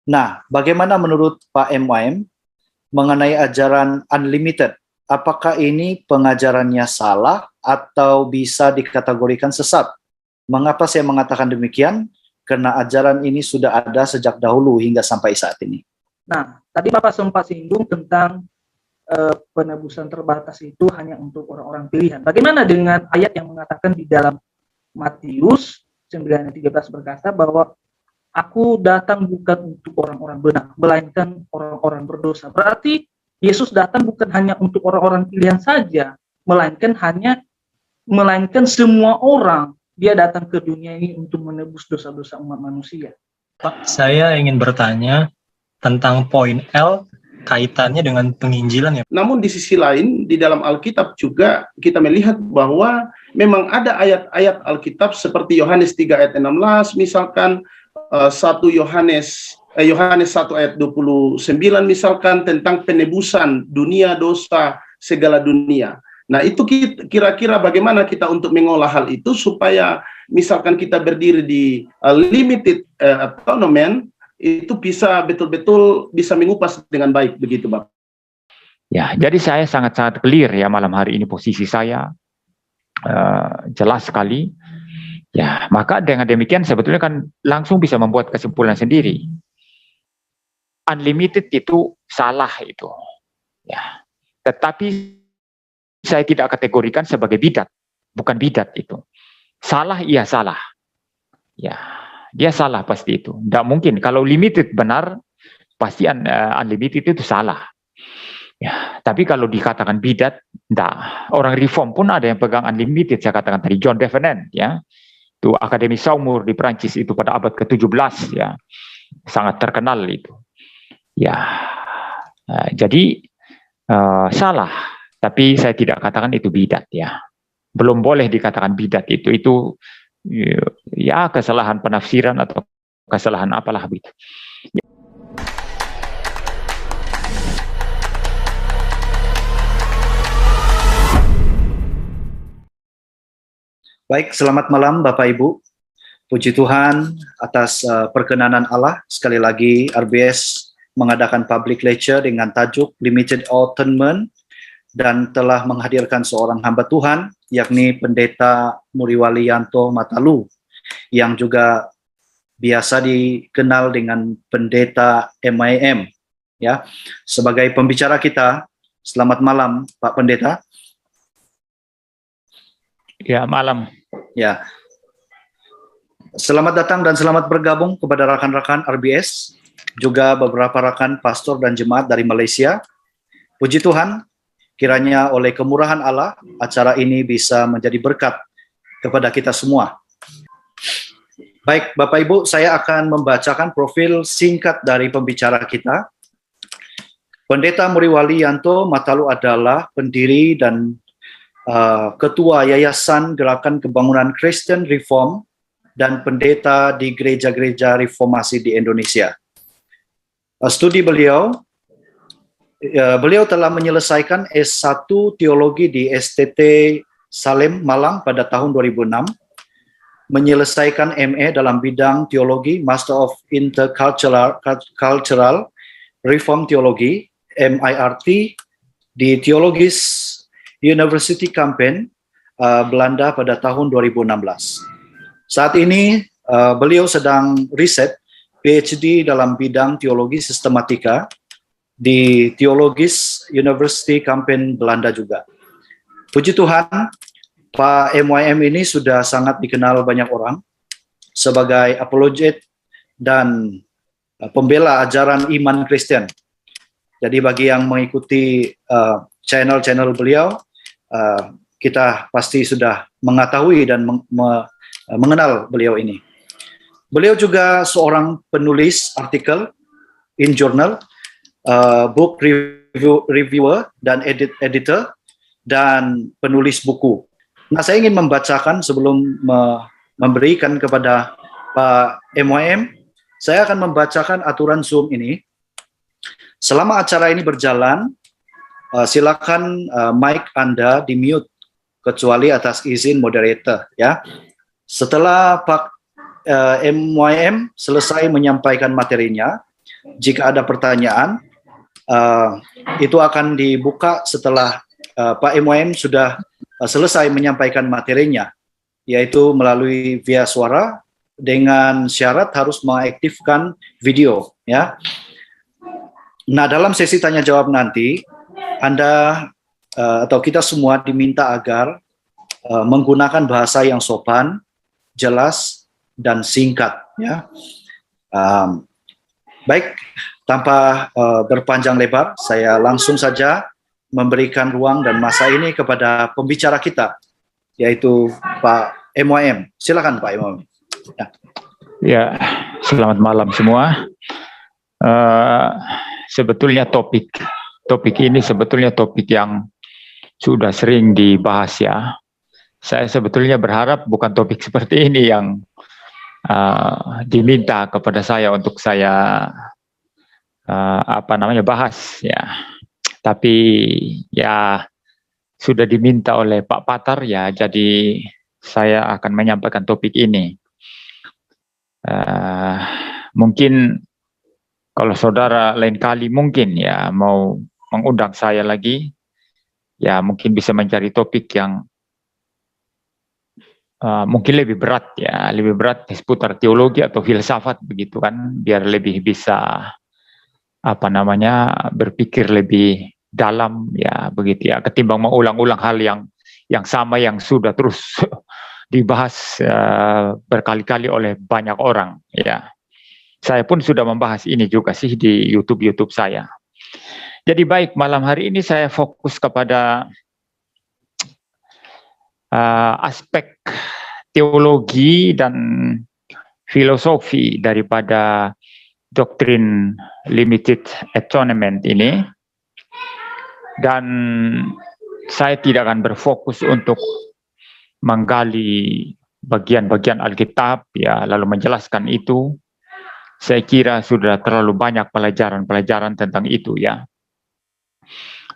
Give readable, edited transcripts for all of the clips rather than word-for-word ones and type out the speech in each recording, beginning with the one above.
Nah, bagaimana menurut Pak MYM mengenai ajaran unlimited? Apakah ini pengajarannya salah atau bisa dikategorikan sesat? Mengapa saya mengatakan demikian? Karena ajaran ini sudah ada sejak dahulu hingga sampai saat ini. Nah, tadi Bapak sempat singgung tentang penebusan terbatas itu hanya untuk orang-orang pilihan. Bagaimana dengan ayat yang mengatakan di dalam Matius 9:13 berkata bahwa aku datang bukan untuk orang-orang benar, melainkan orang-orang berdosa. Berarti Yesus datang bukan hanya untuk orang-orang pilihan saja, melainkan semua orang. Dia datang ke dunia ini untuk menebus dosa-dosa umat manusia. Pak, saya ingin bertanya tentang poin L kaitannya dengan penginjilan ya. Namun di sisi lain, di dalam Alkitab juga kita melihat bahwa memang ada ayat-ayat Alkitab seperti Yohanes 3 ayat 16, misalkan 1 Yohanes 1 ayat 29 misalkan tentang penebusan dunia dosa segala dunia. Nah, itu kira-kira bagaimana kita untuk mengolah hal itu supaya misalkan kita berdiri di limited atonement, itu bisa betul-betul bisa mengupas dengan baik, begitu Bapak. Ya, jadi saya sangat-sangat clear ya malam hari ini posisi saya jelas sekali. Ya, maka dengan demikian sebetulnya kan langsung bisa membuat kesimpulan sendiri. Unlimited itu salah itu. Ya. Tetapi saya tidak kategorikan sebagai bidat, bukan bidat itu. Salah, iya salah. Ya, dia salah pasti itu. Tidak mungkin kalau limited benar, pasti unlimited itu salah. Ya, tapi kalau dikatakan bidat, enggak. Orang reform pun ada yang pegang unlimited. Saya katakan tadi John Devenant, ya, itu Akademi Saumur di Prancis itu pada abad ke-17, ya, sangat terkenal itu. Ya, jadi salah. Tapi saya tidak katakan itu bidat, ya. Belum boleh dikatakan bidat itu ya kesalahan penafsiran atau kesalahan apalah begitu. Baik, selamat malam Bapak Ibu. Puji Tuhan atas perkenanan Allah. Sekali lagi RBS mengadakan public lecture dengan tajuk Limited Atonement dan telah menghadirkan seorang hamba Tuhan, yakni Pendeta Muriwali Yanto Matalu, yang juga biasa dikenal dengan Pendeta MIM. Ya, sebagai pembicara kita, selamat malam Pak Pendeta. Ya, malam. Ya, selamat datang dan selamat bergabung kepada rekan-rekan RBS, juga beberapa rekan pastor dan jemaat dari Malaysia. Puji Tuhan, kiranya oleh kemurahan Allah, acara ini bisa menjadi berkat kepada kita semua. Baik, Bapak Ibu, saya akan membacakan profil singkat dari pembicara kita. Pendeta Muriwali Yanto Matalu adalah pendiri dan Ketua Yayasan Gerakan Kebangunan Kristen Reform dan pendeta di gereja-gereja reformasi di Indonesia. Studi beliau telah menyelesaikan S1 Teologi di STT Salem, Malang pada tahun 2006, menyelesaikan MA dalam bidang teologi, Master of Intercultural Reform Theology, MIRT, di Theologisch University Kampen, Belanda pada tahun 2016. Saat ini beliau sedang riset PhD dalam bidang teologi sistematika di Theologisch University Kampen, Belanda juga. Puji Tuhan, Pak MYM ini sudah sangat dikenal banyak orang sebagai apologet dan pembela ajaran iman Kristen. Jadi bagi yang mengikuti channel-channel beliau, kita pasti sudah mengetahui dan mengenal beliau ini. Beliau juga seorang penulis artikel in journal, book reviewer dan editor, dan penulis buku. Nah, saya ingin membacakan sebelum memberikan kepada Pak MYM, saya akan membacakan aturan Zoom ini. Selama acara ini berjalan, silakan mic Anda di-mute kecuali atas izin moderator, ya. Setelah Pak MYM selesai menyampaikan materinya, Jika ada pertanyaan, itu akan dibuka setelah Pak MOM sudah selesai menyampaikan materinya, yaitu melalui via suara dengan syarat harus mengaktifkan video, ya. Nah, dalam sesi tanya jawab nanti, Anda atau kita semua diminta agar menggunakan bahasa yang sopan, jelas, dan singkat, ya. Baik, tanpa berpanjang lebar, saya langsung saja memberikan ruang dan masa ini kepada pembicara kita, yaitu Pak MOM. Silakan Pak MOM. Ya, selamat malam semua. Sebetulnya topik ini sebetulnya topik yang sudah sering dibahas, ya. Saya sebetulnya berharap bukan topik seperti ini yang diminta kepada saya untuk saya bahas, ya. Tapi ya sudah diminta oleh Pak Patar, ya, jadi saya akan menyampaikan topik ini. Mungkin kalau saudara lain kali mungkin ya mau mengundang saya lagi, ya mungkin bisa mencari topik yang mungkin lebih berat, ya, lebih berat seputar teologi atau filsafat begitu kan, biar lebih bisa berpikir lebih dalam, ya begitu ya, ketimbang mengulang-ulang hal yang sama yang sudah terus dibahas berkali-kali oleh banyak orang, ya. Saya pun sudah membahas ini juga sih di YouTube saya. Jadi baik, malam hari ini saya fokus kepada aspek teologi dan filosofi daripada doktrin limited atonement ini. Dan saya tidak akan berfokus untuk menggali bagian-bagian Alkitab, ya, lalu menjelaskan itu. Saya kira sudah terlalu banyak pelajaran-pelajaran tentang itu, ya.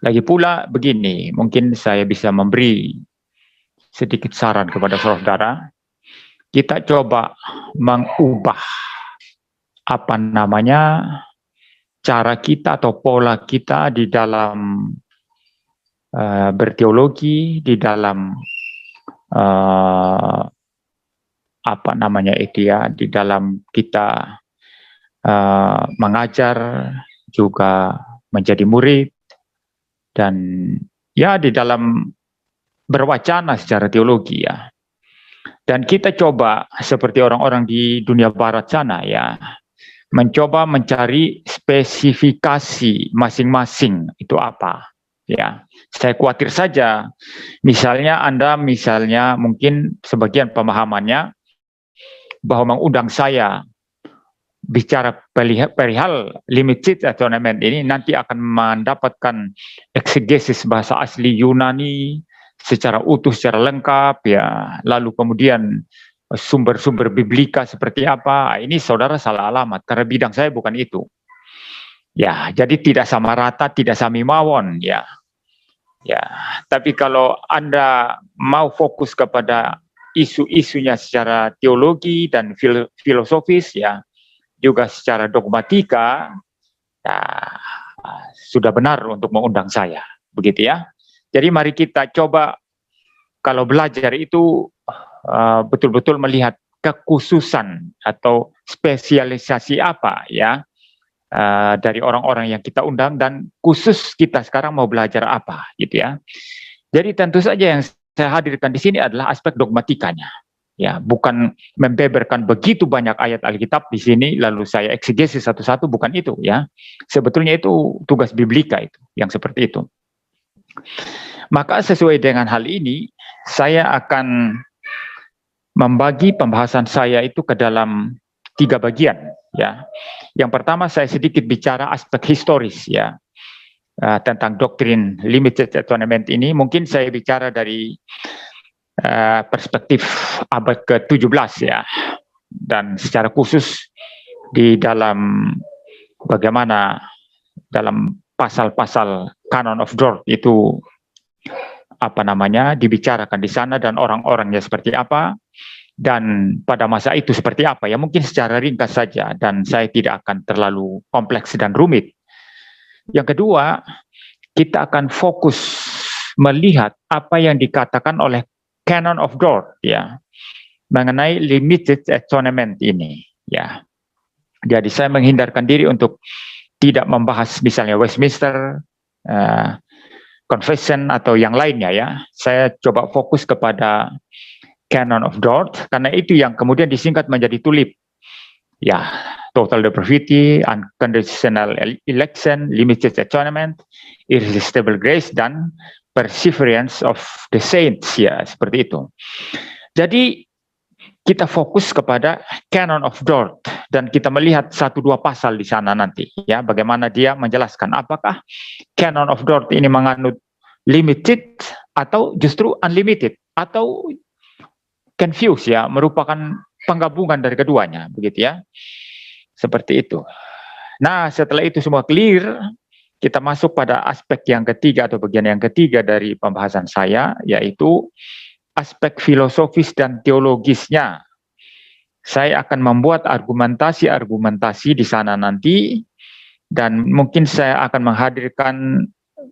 Lagi pula begini, mungkin saya bisa memberi sedikit saran kepada saudara. Kita coba mengubah cara kita atau pola kita di dalam berteologi, di dalam di dalam kita mengajar, juga menjadi murid, dan ya di dalam berwacana secara teologi, ya. Dan kita coba seperti orang-orang di dunia barat sana, ya, mencoba mencari spesifikasi masing-masing itu apa, ya. Saya khawatir saja, misalnya Anda mungkin sebagian pemahamannya bahwa mengundang saya bicara perihal limited atonement ini nanti akan mendapatkan eksegesis bahasa asli Yunani secara utuh, secara lengkap, ya. Lalu kemudian sumber-sumber biblika seperti apa. Ini saudara salah alamat, karena bidang saya bukan itu. Ya, jadi tidak sama rata, tidak sami mawon, ya. Ya, tapi kalau Anda mau fokus kepada isu-isunya secara teologi dan filosofis, ya, juga secara dogmatika, ya, sudah benar untuk mengundang saya, begitu ya. Jadi mari kita coba kalau belajar itu betul-betul melihat kekhususan atau spesialisasi apa, ya, dari orang-orang yang kita undang, dan khusus kita sekarang mau belajar apa, gitu ya. Jadi tentu saja yang saya hadirkan di sini adalah aspek dogmatikanya, ya, bukan membeberkan begitu banyak ayat Alkitab di sini lalu saya eksegesis satu-satu, bukan itu, ya. Sebetulnya itu tugas biblika itu, yang seperti itu. Maka sesuai dengan hal ini, saya akan membagi pembahasan saya itu ke dalam 3 bagian, ya. Yang pertama saya sedikit bicara aspek historis, ya, tentang doktrin limited atonement ini. Mungkin saya bicara dari perspektif abad ke-17, ya, dan secara khusus di dalam bagaimana dalam pasal-pasal Canon of Dort itu dibicarakan di sana dan orang-orangnya seperti apa. Dan pada masa itu seperti apa ya, mungkin secara ringkas saja dan saya tidak akan terlalu kompleks dan rumit. Yang kedua, kita akan fokus melihat apa yang dikatakan oleh Canon of Dort ya mengenai limited atonement ini ya. Jadi saya menghindarkan diri untuk tidak membahas misalnya Westminster Confession atau yang lainnya ya. Saya coba fokus kepada Canon of Dort karena itu yang kemudian disingkat menjadi TULIP. Ya, total depravity, unconditional election, limited atonement, irresistible grace, dan perseverance of the saints ya, seperti itu. Jadi kita fokus kepada Canon of Dort dan kita melihat 1-2 pasal di sana nanti ya, bagaimana dia menjelaskan apakah Canon of Dort ini menganut limited atau justru unlimited atau confuse ya, merupakan penggabungan dari keduanya begitu ya. Seperti itu. Nah, setelah itu semua clear, kita masuk pada aspek yang ketiga atau bagian yang ketiga dari pembahasan saya, yaitu aspek filosofis dan teologisnya. Saya akan membuat argumentasi-argumentasi di sana nanti, dan mungkin saya akan menghadirkan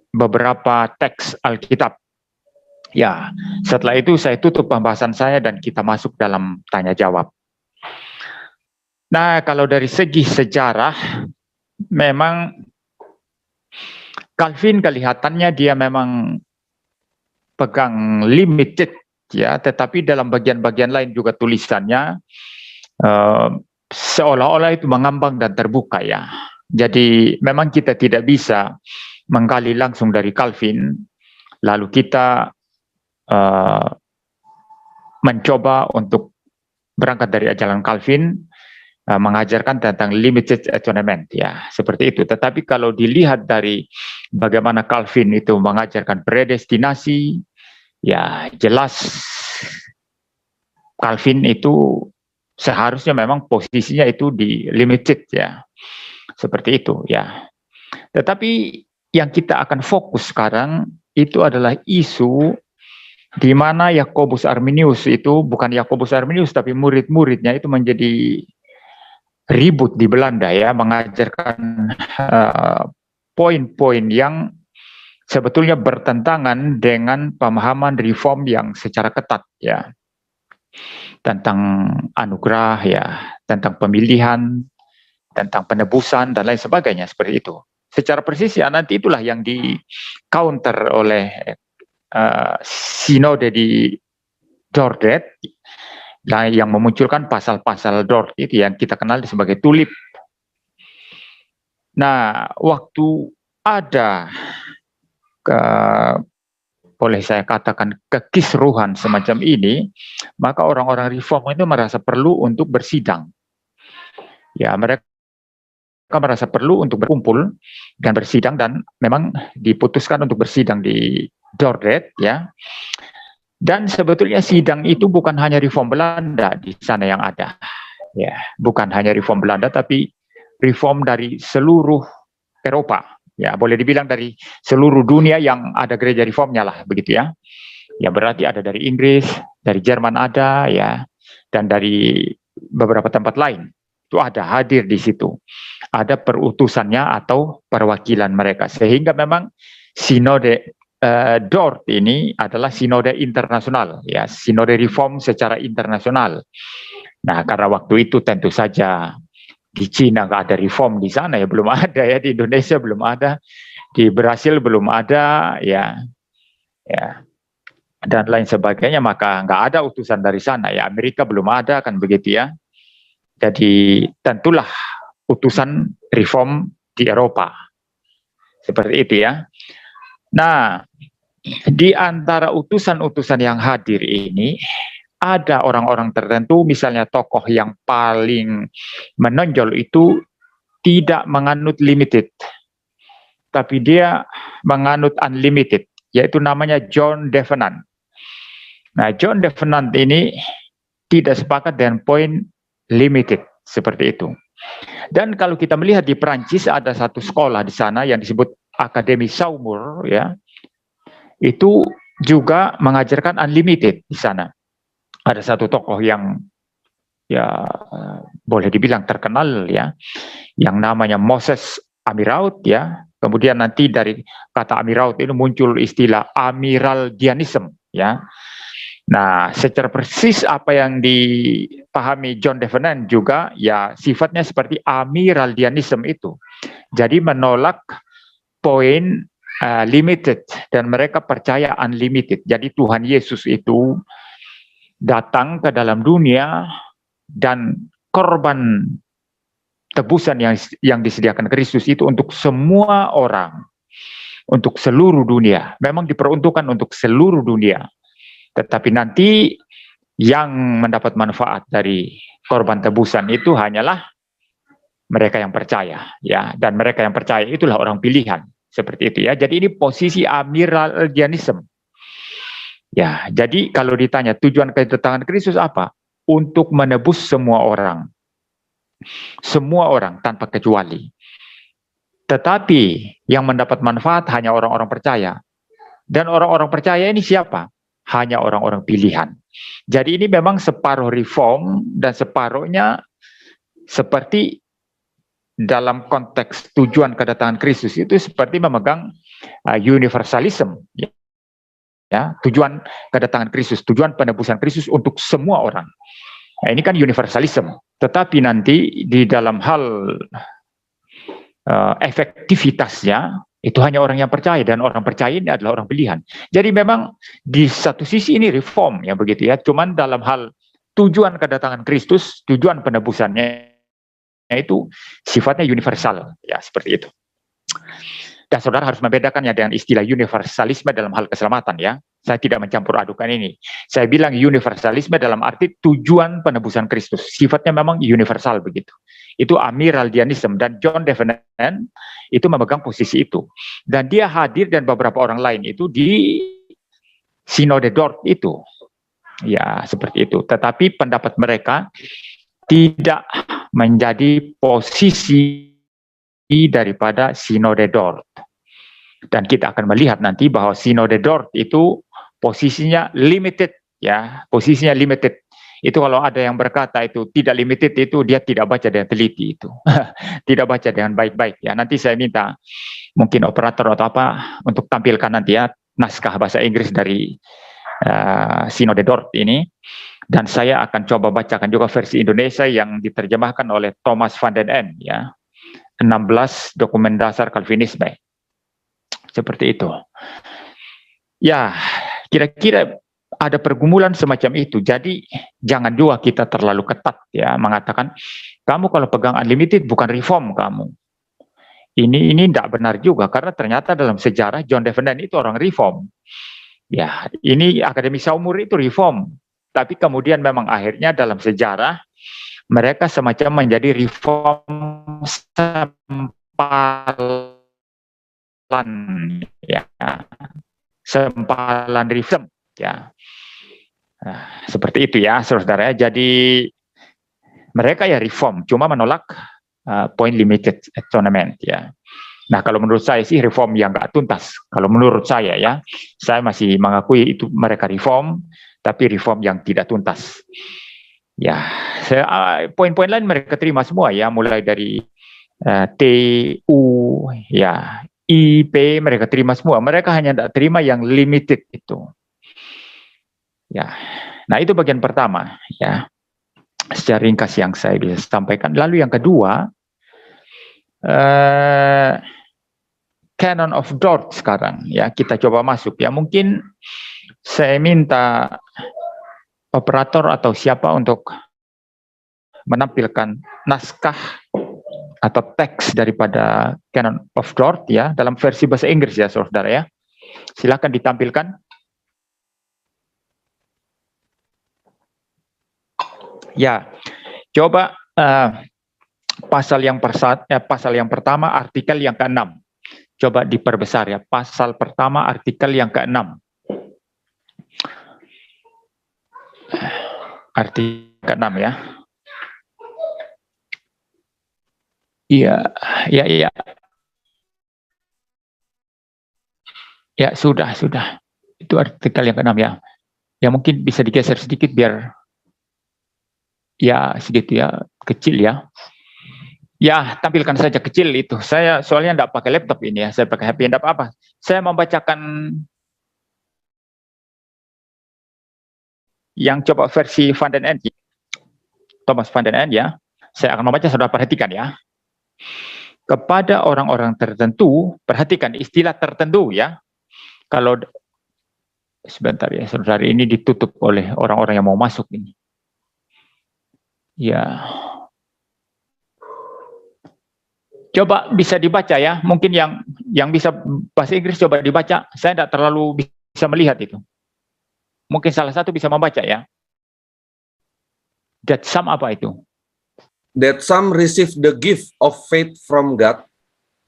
beberapa teks Alkitab. Ya, setelah itu saya tutup pembahasan saya dan kita masuk dalam tanya jawab. Nah, kalau dari segi sejarah, memang Calvin kelihatannya dia memang pegang limited ya, tetapi dalam bagian-bagian lain juga tulisannya seolah-olah itu mengambang dan terbuka ya. Jadi memang kita tidak bisa menggali langsung dari Calvin, lalu kita mencoba untuk berangkat dari ajaran Calvin, mengajarkan tentang limited atonement ya, seperti itu. Tetapi kalau dilihat dari bagaimana Calvin itu mengajarkan predestinasi, ya jelas Calvin itu seharusnya memang posisinya itu di limited ya, seperti itu ya. Tetapi yang kita akan fokus sekarang itu adalah isu di mana Yakobus Arminius itu, bukan Yakobus Arminius tapi murid-muridnya itu menjadi ribut di Belanda ya, mengajarkan poin-poin yang sebetulnya bertentangan dengan pemahaman reform yang secara ketat ya, tentang anugerah ya, tentang pemilihan, tentang penebusan dan lain sebagainya seperti itu. Secara persis ya nanti itulah yang di counter oleh sinode di Dordrecht yang memunculkan pasal-pasal Dort itu yang kita kenal sebagai tulip. Nah, waktu ada boleh saya katakan kekisruhan semacam ini, maka orang-orang reform itu merasa perlu untuk bersidang. Ya, mereka merasa perlu untuk berkumpul dan bersidang, dan memang diputuskan untuk bersidang di Dordrecht ya. Dan sebetulnya sidang itu bukan hanya reform Belanda di sana yang ada. Ya, bukan hanya reform Belanda tapi reform dari seluruh Eropa. Ya, boleh dibilang dari seluruh dunia yang ada gereja reformnya lah begitu ya. Ya berarti ada dari Inggris, dari Jerman ada ya, dan dari beberapa tempat lain. Itu ada hadir di situ. Ada perutusannya atau perwakilan mereka. Sehingga memang sinode Dort ini adalah sinode internasional, ya, sinode reform secara internasional. Nah, karena waktu itu tentu saja di Cina nggak ada reform di sana ya, belum ada ya, di Indonesia belum ada, di Brasil belum ada, ya, dan lain sebagainya, maka nggak ada utusan dari sana ya, Amerika belum ada kan begitu ya. Jadi tentulah utusan reform di Eropa seperti itu ya. Nah, di antara utusan-utusan yang hadir ini, ada orang-orang tertentu, misalnya tokoh yang paling menonjol itu tidak menganut limited, tapi dia menganut unlimited, yaitu namanya John Devenant. Nah, John Devenant ini tidak sepakat dengan poin limited, seperti itu. Dan kalau kita melihat di Prancis, ada satu sekolah di sana yang disebut Akademi Saumur, ya, itu juga mengajarkan unlimited di sana. ada satu tokoh yang ya boleh dibilang terkenal ya, yang namanya Moses Amiraut ya. Kemudian nanti dari kata Amiraut itu muncul istilah Amiraldianism ya. Nah, secara persis apa yang dipahami John Devenant juga ya sifatnya seperti Amiraldianism itu. Jadi menolak poin limited dan mereka percaya unlimited. Jadi Tuhan Yesus itu datang ke dalam dunia dan korban tebusan yang disediakan Kristus itu untuk semua orang, untuk seluruh dunia. Memang diperuntukkan untuk seluruh dunia. Tetapi nanti yang mendapat manfaat dari korban tebusan itu hanyalah mereka yang percaya, ya. Dan mereka yang percaya itulah orang pilihan, seperti itu ya. Jadi ini posisi Amiraldianism. Ya, jadi kalau ditanya tujuan kedatangan Kristus apa? Untuk menebus semua orang tanpa kecuali. Tetapi yang mendapat manfaat hanya orang-orang percaya. Dan orang-orang percaya ini siapa? Hanya orang-orang pilihan. Jadi ini memang separuh reform dan separuhnya seperti dalam konteks tujuan kedatangan Kristus itu seperti memegang universalism. Ya, tujuan kedatangan Kristus, tujuan penebusan Kristus untuk semua orang. Nah, ini kan universalism. Tetapi nanti di dalam hal efektivitasnya itu hanya orang yang percaya, dan orang percaya ini adalah orang pilihan. Jadi memang di satu sisi ini reform ya begitu ya. Cuman dalam hal tujuan kedatangan Kristus, tujuan penebusannya itu sifatnya universal ya, seperti itu. Dan saudara harus membedakannya dengan istilah universalisme dalam hal keselamatan ya. Saya tidak mencampur adukan ini. Saya bilang universalisme dalam arti tujuan penebusan Kristus. Sifatnya memang universal begitu. Itu Amiraldianism, dan John Devenant itu memegang posisi itu. Dan dia hadir dan beberapa orang lain itu di Synode Dort itu. Ya, seperti itu. Tetapi pendapat mereka tidak menjadi posisi daripada Synode Dort. Dan kita akan melihat nanti bahwa Synode Dort itu posisinya limited ya, posisinya limited. Itu kalau ada yang berkata itu tidak limited, itu dia tidak baca dengan teliti itu. Tidak baca dengan baik-baik ya. Nanti saya minta mungkin operator atau apa untuk tampilkan nanti ya naskah bahasa Inggris dari Synode Dort ini. Dan saya akan coba bacakan juga versi Indonesia yang diterjemahkan oleh Thomas van den Ende ya. 16 dokumen dasar Calvinisme. Seperti itu. Ya, kira-kira ada pergumulan semacam itu. Jadi jangan juga kita terlalu ketat ya mengatakan kamu kalau pegang unlimited bukan reform kamu. Ini tidak benar juga, karena ternyata dalam sejarah John Devenant itu orang reform. Ya, ini akademi Saumur itu reform. Tapi kemudian memang akhirnya dalam sejarah mereka semacam menjadi reform sempalan ya. Sempalan reform ya. Nah, seperti itu ya saudara. Jadi mereka ya reform, cuma menolak point limited atonement ya. Nah, kalau menurut saya sih reform yang nggak tuntas. Kalau menurut saya ya, saya masih mengakui itu mereka reform, tapi reform yang tidak tuntas. Ya, poin-poin lain mereka terima semua ya, mulai dari TU ya, IP mereka terima semua. Mereka hanya tidak terima yang limited itu. Ya, nah itu bagian pertama ya. Secara ringkas yang saya bisa sampaikan. Lalu yang kedua, Canon of Dort sekarang ya, kita coba masuk ya. Mungkin saya minta operator atau siapa untuk menampilkan naskah atau teks daripada Canon of Dort ya, dalam versi bahasa Inggris ya saudara ya. Silakan ditampilkan. Ya, coba pasal yang pertama artikel yang ke-6. Coba diperbesar ya, pasal pertama artikel yang ke-6. Artikel ke-6 ya. Iya. Ya, sudah. Itu artikel yang ke-6 ya. Ya mungkin bisa digeser sedikit biar Ya, segitu ya, kecil ya. Ya, tampilkan saja kecil itu. Saya soalnya enggak pakai laptop ini ya, saya pakai HP, enggak apa-apa. Saya membacakan yang coba versi Van den Ende, Thomas Van den Ende ya. Saya akan membaca, saudara perhatikan ya. Kepada orang-orang tertentu, perhatikan istilah tertentu ya. Kalau sebentar ya, saudara, ini ditutup oleh orang-orang yang mau masuk ini. Ya. Coba bisa dibaca ya. Mungkin yang bisa bahasa Inggris coba dibaca. Saya tidak terlalu bisa melihat itu. Mungkin salah satu bisa membaca ya. That some apa itu? That some receive the gift of faith from God,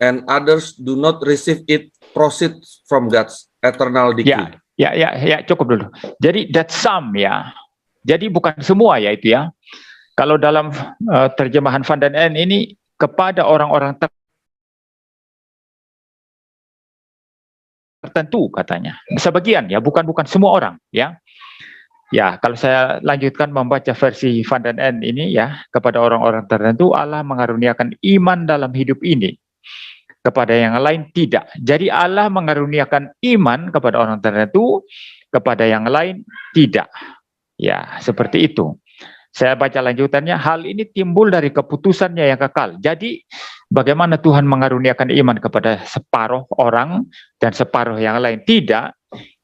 and others do not receive it proceeds from God's eternal decree. Ya, cukup dulu. Jadi that some ya. Jadi bukan semua ya itu ya. Kalau dalam terjemahan Van den Ende ini kepada orang-orang tertentu katanya. Sebagian ya, bukan semua orang ya. Ya, kalau saya lanjutkan membaca versi Van den Ende ini ya, kepada orang-orang tertentu Allah mengaruniakan iman dalam hidup ini. Kepada yang lain tidak. Jadi Allah mengaruniakan iman kepada orang tertentu, kepada yang lain tidak. Ya, seperti itu. Saya baca lanjutannya, hal ini timbul dari keputusannya yang kekal. Jadi, bagaimana Tuhan mengaruniakan iman kepada separuh orang dan separuh yang lain tidak,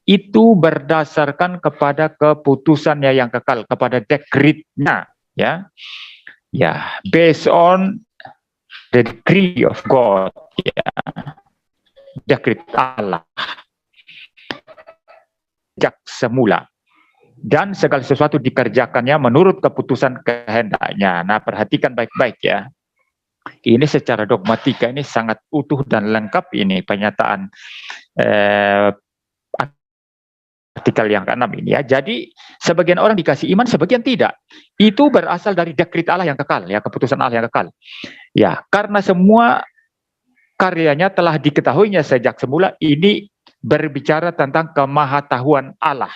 itu berdasarkan kepada keputusannya yang kekal, kepada decree-nya, ya. Ya, based on the decree of God, ya. Decree Allah. Sejak semula. Dan segala sesuatu dikerjakannya menurut keputusan kehendaknya. Nah, perhatikan baik-baik ya. Ini secara dogmatika ini sangat utuh dan lengkap ini pernyataan artikel yang ke-6 ini ya. Jadi sebagian orang dikasih iman, sebagian tidak. Itu berasal dari dekret Allah yang kekal ya, keputusan Allah yang kekal. Ya, karena semua karyanya telah diketahuinya sejak semula, ini berbicara tentang kemahatauan Allah.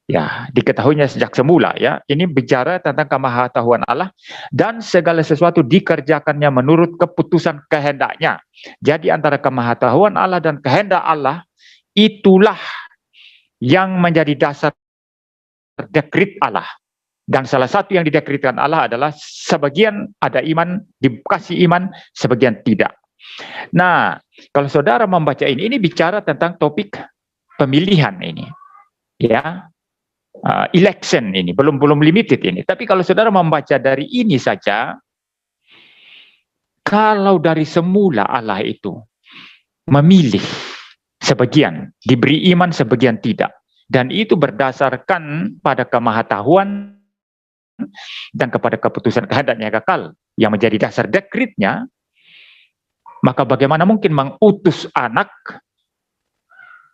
Ya, diketahuinya sejak semula ya. Ini bicara tentang kemahatauan Allah dan segala sesuatu dikerjakannya menurut keputusan kehendaknya. Jadi antara kemahatauan Allah dan kehendak Allah itulah yang menjadi dasar dekret Allah. Dan salah satu yang didekretkan Allah adalah sebagian ada iman, dikasih iman, sebagian tidak. Nah, kalau saudara membaca ini bicara tentang topik pemilihan ini. Ya. Election ini belum limited ini, tapi kalau saudara membaca dari ini saja, kalau dari semula Allah itu memilih sebagian, diberi iman sebagian tidak, dan itu berdasarkan pada kemahatauan dan kepada keputusan kehendaknya kekal yang menjadi dasar dekretnya, maka bagaimana mungkin mengutus anak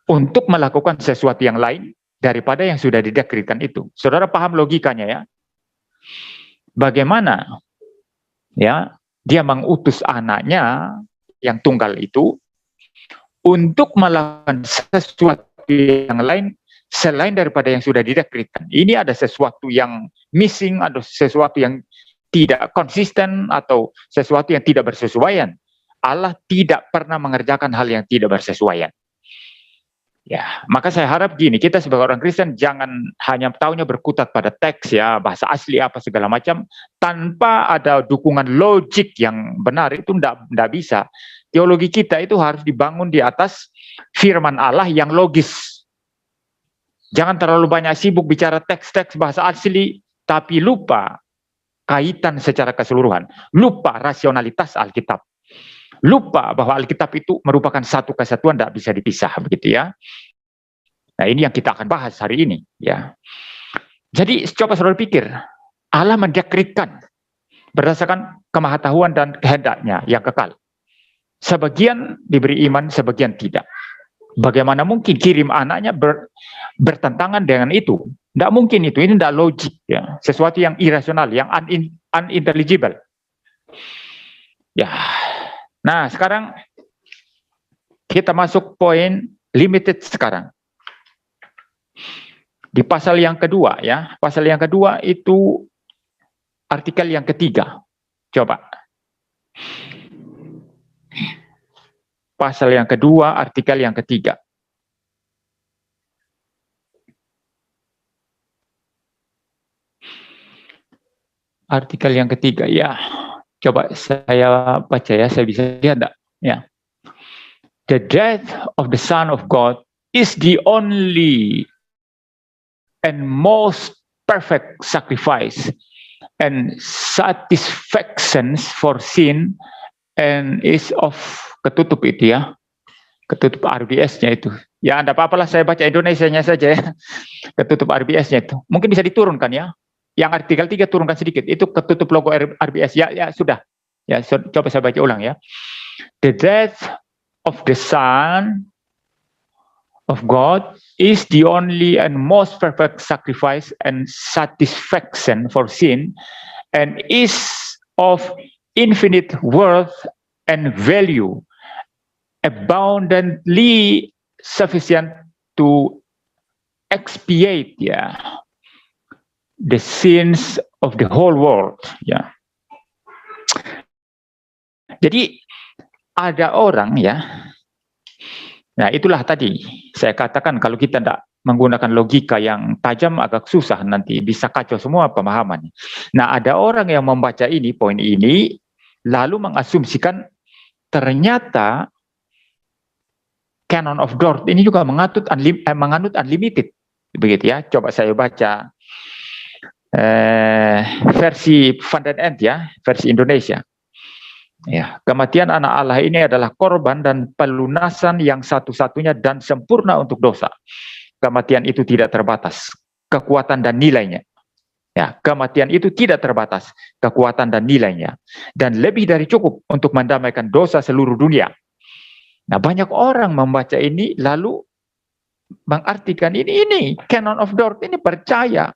untuk melakukan sesuatu yang lain daripada yang sudah didekretkan itu. Saudara paham logikanya ya? Bagaimana ya dia mengutus anaknya yang tunggal itu untuk melakukan sesuatu yang lain selain daripada yang sudah didekretkan. Ini ada sesuatu yang missing, ada sesuatu yang tidak konsisten atau sesuatu yang tidak bersesuaian. Allah tidak pernah mengerjakan hal yang tidak bersesuaian. Ya, maka saya harap gini, kita sebagai orang Kristen jangan hanya taunya berkutat pada teks ya, bahasa asli apa segala macam, tanpa ada dukungan logik yang benar, itu enggak bisa. Teologi kita itu harus dibangun di atas firman Allah yang logis. Jangan terlalu banyak sibuk bicara teks-teks bahasa asli, tapi lupa kaitan secara keseluruhan. Lupa rasionalitas Alkitab. Lupa bahwa Alkitab itu merupakan satu kesatuan, tidak bisa dipisah, begitu ya. Nah, ini yang kita akan bahas hari ini, ya. Jadi coba saudara pikir, Allah mendekretkan berdasarkan kemahatauan dan kehendaknya yang kekal. Sebagian diberi iman, sebagian tidak. Bagaimana mungkin kirim anaknya bertentangan dengan itu? Tidak mungkin itu, ini tidak logik, ya. Sesuatu yang irasional, yang unintelligible. Ya. Nah, sekarang kita masuk poin limited sekarang. Di pasal yang kedua ya, pasal yang kedua itu artikel yang ketiga. Coba. Pasal yang kedua, artikel yang ketiga. Artikel yang ketiga, ya. Coba saya baca ya, saya bisa lihat enggak? Ya. The death of the Son of God is the only and most perfect sacrifice and satisfactions for sin, and is of, ketutup itu ya, ketutup RBS-nya itu. Ya, enggak apa-apalah saya baca Indonesianya saja ya. Ketutup RBS-nya itu. Mungkin bisa diturunkan ya. Yang artikel 3 turunkan sedikit. Itu ketutup logo RBS. Ya sudah. Ya, coba saya baca ulang ya. The death of the Son of God is the only and most perfect sacrifice and satisfaction for sin, and is of infinite worth and value, abundantly sufficient to expiate the sins of the whole world. Ya. Jadi ada orang ya. Nah, itulah tadi saya katakan kalau kita tidak menggunakan logika yang tajam agak susah, nanti bisa kacau semua pemahaman. Nah, ada orang yang membaca ini, poin ini, lalu mengasumsikan ternyata Canon of Dort ini juga menganut unlimited. Begitu ya. Coba saya baca versi Van den End ya, versi Indonesia. Ya, kematian anak Allah ini adalah korban dan pelunasan yang satu-satunya dan sempurna untuk dosa. Kematian itu tidak terbatas, kekuatan dan nilainya. Ya, kematian itu tidak terbatas, kekuatan dan nilainya, dan lebih dari cukup untuk mendamaikan dosa seluruh dunia. Nah, banyak orang membaca ini lalu mengartikan ini Canon of Dort ini percaya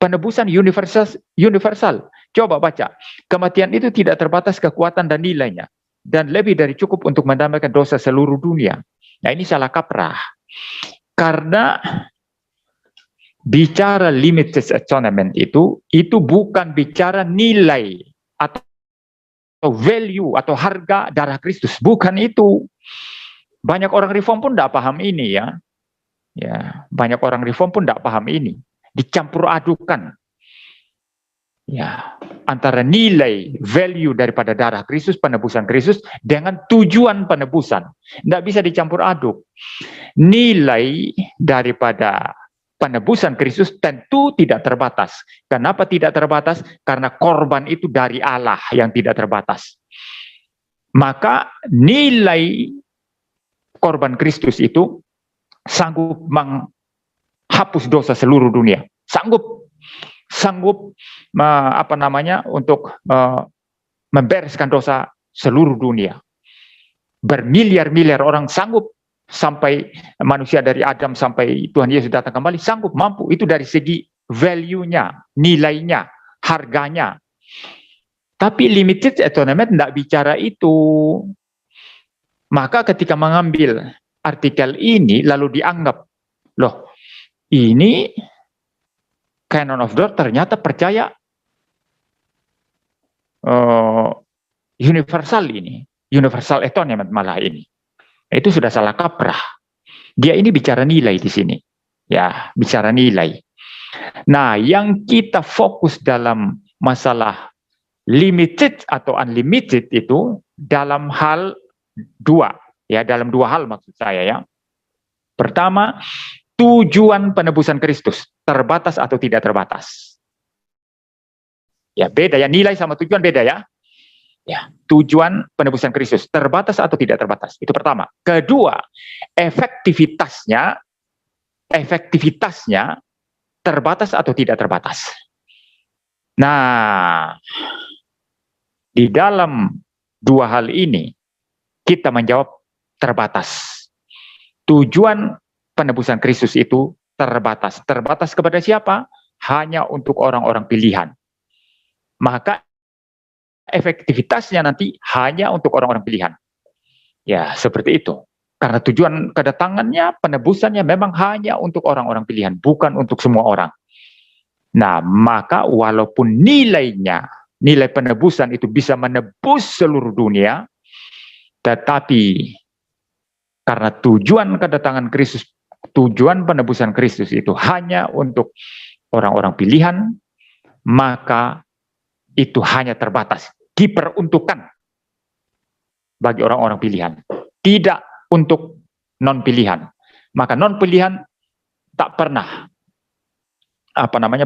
penebusan universal. Coba baca. Kematian itu tidak terbatas, kekuatan dan nilainya, dan lebih dari cukup untuk mendamaikan dosa seluruh dunia. Nah, ini salah kaprah. Karena bicara limited atonement itu bukan bicara nilai atau value atau harga darah Kristus. Bukan itu. Banyak orang reform pun tidak paham ini ya. Ya, banyak orang reform pun tidak paham ini. Dicampur adukan. Ya, antara nilai value daripada darah Kristus, penebusan Kristus dengan tujuan penebusan. Tidak bisa dicampur aduk. Nilai daripada penebusan Kristus tentu tidak terbatas. Kenapa tidak terbatas? Karena korban itu dari Allah yang tidak terbatas. Maka nilai korban Kristus itu sanggup menghapus dosa seluruh dunia. Sanggup untuk membereskan dosa seluruh dunia. Bermiliar-miliar orang sanggup, sampai manusia dari Adam sampai Tuhan Yesus datang kembali, sanggup, mampu. Itu dari segi value-nya, nilainya, harganya. Tapi limited atonement tidak bicara itu. Maka ketika mengambil artikel ini lalu dianggap, loh, ini Canon of Dort ternyata percaya universal atonement malah ini. Itu sudah salah kaprah. Dia ini bicara nilai di sini. Ya, bicara nilai. Nah, yang kita fokus dalam masalah limited atau unlimited itu dalam hal dua. Ya, dalam dua hal maksud saya ya. Pertama, tujuan penebusan Kristus, terbatas atau tidak terbatas. Ya, beda ya, nilai sama tujuan beda ya. Ya, tujuan penebusan Kristus, terbatas atau tidak terbatas. Itu pertama. Kedua, efektivitasnya terbatas atau tidak terbatas. Nah, di dalam dua hal ini kita menjawab terbatas. Tujuan penebusan Kristus itu terbatas. Terbatas kepada siapa? Hanya untuk orang-orang pilihan. Maka efektivitasnya nanti hanya untuk orang-orang pilihan. Ya, seperti itu. Karena tujuan kedatangannya, penebusannya memang hanya untuk orang-orang pilihan, bukan untuk semua orang. Nah, maka walaupun nilai penebusan itu bisa menebus seluruh dunia, tetapi karena tujuan kedatangan Kristus, tujuan penebusan Kristus itu hanya untuk orang-orang pilihan, maka itu hanya terbatas, diperuntukkan bagi orang-orang pilihan, tidak untuk non-pilihan. Maka non-pilihan tak pernah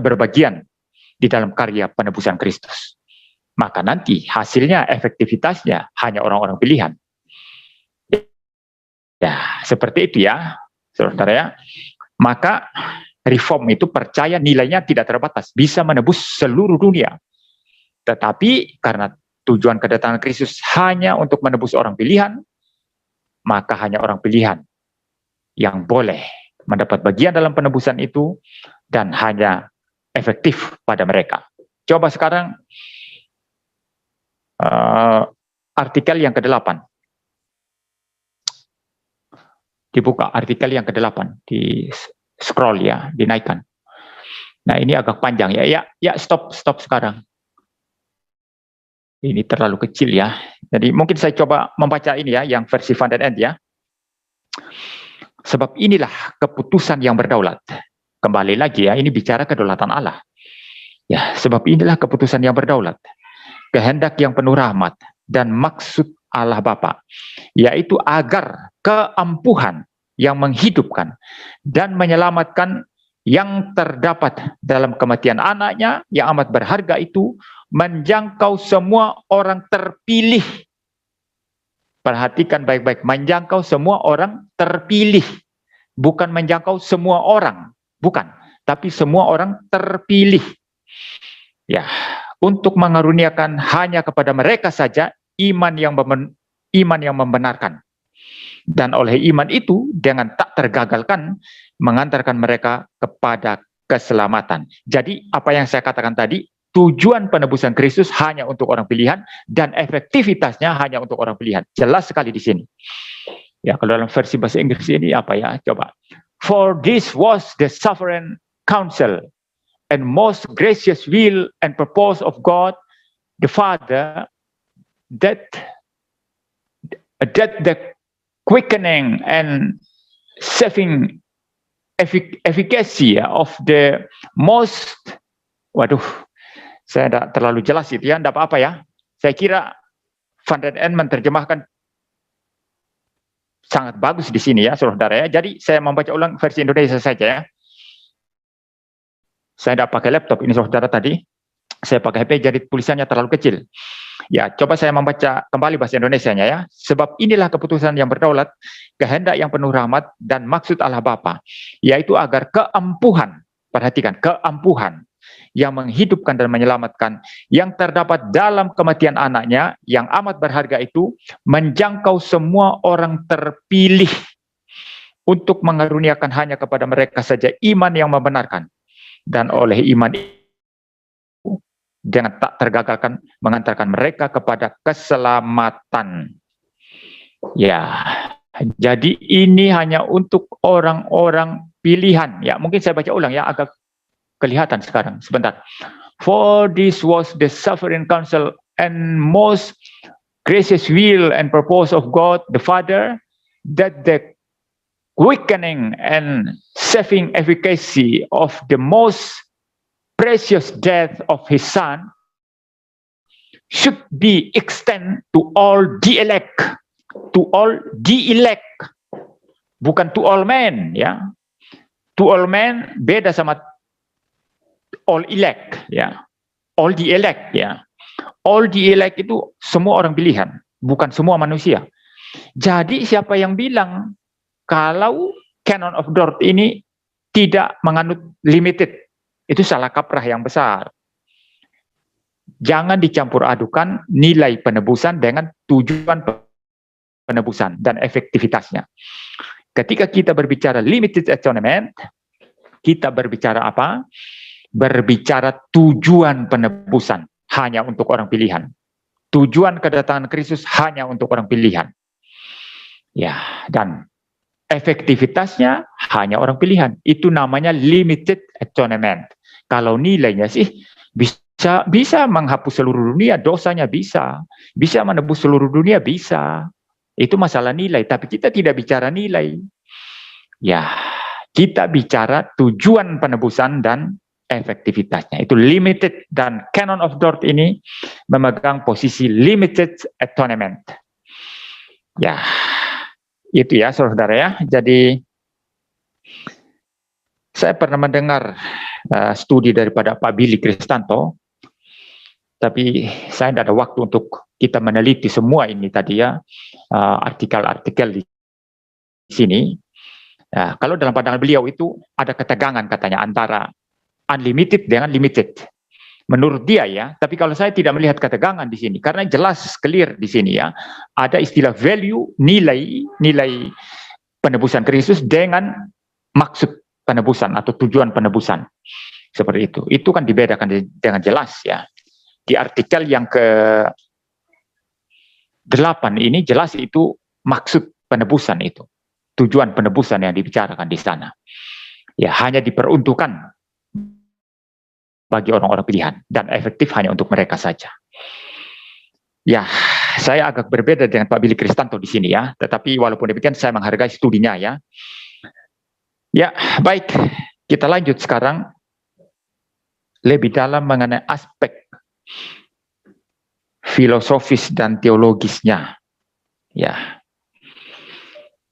berbagian di dalam karya penebusan Kristus. Maka nanti hasilnya, efektivitasnya hanya orang-orang pilihan. Ya, seperti itu ya, saudara ya. Maka reform itu percaya nilainya tidak terbatas, bisa menebus seluruh dunia. Tetapi karena tujuan kedatangan Kristus hanya untuk menebus orang pilihan, maka hanya orang pilihan yang boleh mendapat bagian dalam penebusan itu dan hanya efektif pada mereka. Coba sekarang artikel yang ke-8. Dibuka artikel yang ke-8, di scroll ya, dinaikkan. Nah, ini agak panjang ya. Ya, stop sekarang. Ini terlalu kecil ya. Jadi mungkin saya coba membaca ini ya, yang versi Van den End ya. Sebab inilah keputusan yang berdaulat. Kembali lagi ya, ini bicara kedaulatan Allah. Ya, sebab inilah keputusan yang berdaulat. Kehendak yang penuh rahmat dan maksud Allah Bapa, yaitu agar keampuhan yang menghidupkan dan menyelamatkan yang terdapat dalam kematian anaknya yang amat berharga itu menjangkau semua orang terpilih. Perhatikan baik-baik, menjangkau semua orang terpilih. Bukan menjangkau semua orang, bukan, tapi semua orang terpilih. Ya, untuk mengaruniakan hanya kepada mereka saja iman yang membenarkan. Dan oleh iman itu dengan tak tergagalkan mengantarkan mereka kepada keselamatan. Jadi apa yang saya katakan tadi, tujuan penebusan Kristus hanya untuk orang pilihan dan efektivitasnya hanya untuk orang pilihan. Jelas sekali di sini. Ya, kalau dalam versi bahasa Inggris ini apa ya? Coba. For this was the sovereign counsel and most gracious will and purpose of God the Father, that the quickening and saving efficacy of the most, saya tidak terlalu jelas itu ya, tidak apa-apa ya. Saya kira Van den End menerjemahkan sangat bagus di sini ya, saudara ya. Jadi saya membaca ulang versi Indonesia saja ya. Saya tidak pakai laptop ini saudara tadi. Saya pakai HP jadi tulisannya terlalu kecil. Ya, coba saya membaca kembali bahasa Indonesianya ya. Sebab inilah keputusan yang berdaulat, kehendak yang penuh rahmat dan maksud Allah Bapa, yaitu agar keampuhan, perhatikan, keampuhan yang menghidupkan dan menyelamatkan yang terdapat dalam kematian anaknya yang amat berharga itu menjangkau semua orang terpilih, untuk mengaruniakan hanya kepada mereka saja iman yang membenarkan. Dan oleh iman dengan tak tergagalkan mengantarkan mereka kepada keselamatan. Ya, jadi ini hanya untuk orang-orang pilihan. Ya, mungkin saya baca ulang ya, agak kelihatan sekarang. Sebentar. For this was the sovereign counsel and most gracious will and purpose of God the Father, that the quickening and saving efficacy of the most precious death of his son should be extended to all the elect, bukan to all men ya. To all men beda sama all elect ya. All the elect ya. All the elect itu semua orang pilihan, bukan semua manusia. Jadi siapa yang bilang kalau Canon of Dort ini tidak menganut limited, itu salah kaprah yang besar. Jangan dicampur adukan nilai penebusan dengan tujuan penebusan dan efektivitasnya. Ketika kita berbicara limited atonement, kita berbicara apa? Berbicara tujuan penebusan hanya untuk orang pilihan. Tujuan kedatangan Kristus hanya untuk orang pilihan. Ya, dan efektivitasnya hanya orang pilihan. Itu namanya limited atonement. Kalau nilainya sih bisa menghapus seluruh dunia, dosanya bisa menebus seluruh dunia, bisa. Itu masalah nilai, tapi kita tidak bicara nilai. Ya, kita bicara tujuan penebusan dan efektivitasnya. Itu limited, dan Canon of Dort ini memegang posisi limited atonement. Ya, itu ya saudara ya. Jadi saya pernah mendengar studi daripada Pak Billy Kristanto, tapi saya tidak ada waktu untuk kita meneliti semua ini tadi ya, artikel-artikel di sini. Nah, kalau dalam pandangan beliau itu ada ketegangan katanya antara unlimited dengan limited. Menurut dia ya, tapi kalau saya tidak melihat ketegangan di sini, karena jelas clear di sini ya, ada istilah value, nilai penebusan Kristus dengan maksud penebusan atau tujuan penebusan. Seperti itu. Itu kan dibedakan dengan jelas ya. Di artikel yang ke-8 ini jelas itu maksud penebusan itu. Tujuan penebusan yang dibicarakan di sana. Ya, hanya diperuntukkan bagi orang-orang pilihan dan efektif hanya untuk mereka saja. Ya, saya agak berbeda dengan Pak Billy Kristanto di sini ya, tetapi walaupun demikian saya menghargai studinya ya. Ya, baik, kita lanjut sekarang lebih dalam mengenai aspek filosofis dan teologisnya. Ya,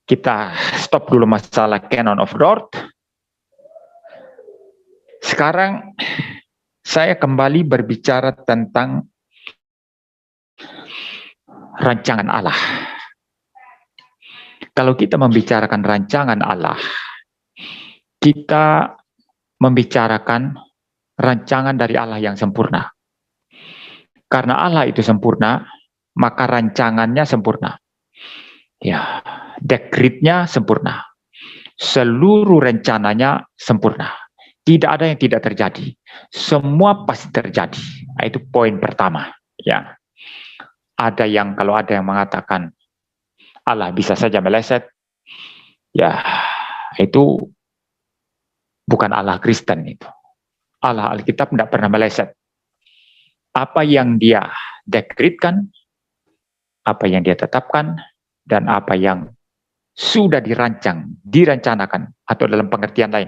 kita stop dulu masalah Canon of Dort. Sekarang saya kembali berbicara tentang rancangan Allah. Kalau kita membicarakan rancangan Allah, kita membicarakan rancangan dari Allah yang sempurna. Karena Allah itu sempurna, maka rancangannya sempurna. Ya, dekretnya sempurna. Seluruh rencananya sempurna. Tidak ada yang tidak terjadi. Semua pasti terjadi. Nah, itu poin pertama. Ya, kalau ada yang mengatakan Allah bisa saja meleset, ya itu bukan Allah Kristen itu. Allah Alkitab tidak pernah meleset. Apa yang dia dekretkan, apa yang dia tetapkan, dan apa yang sudah direncanakan, atau dalam pengertian lain,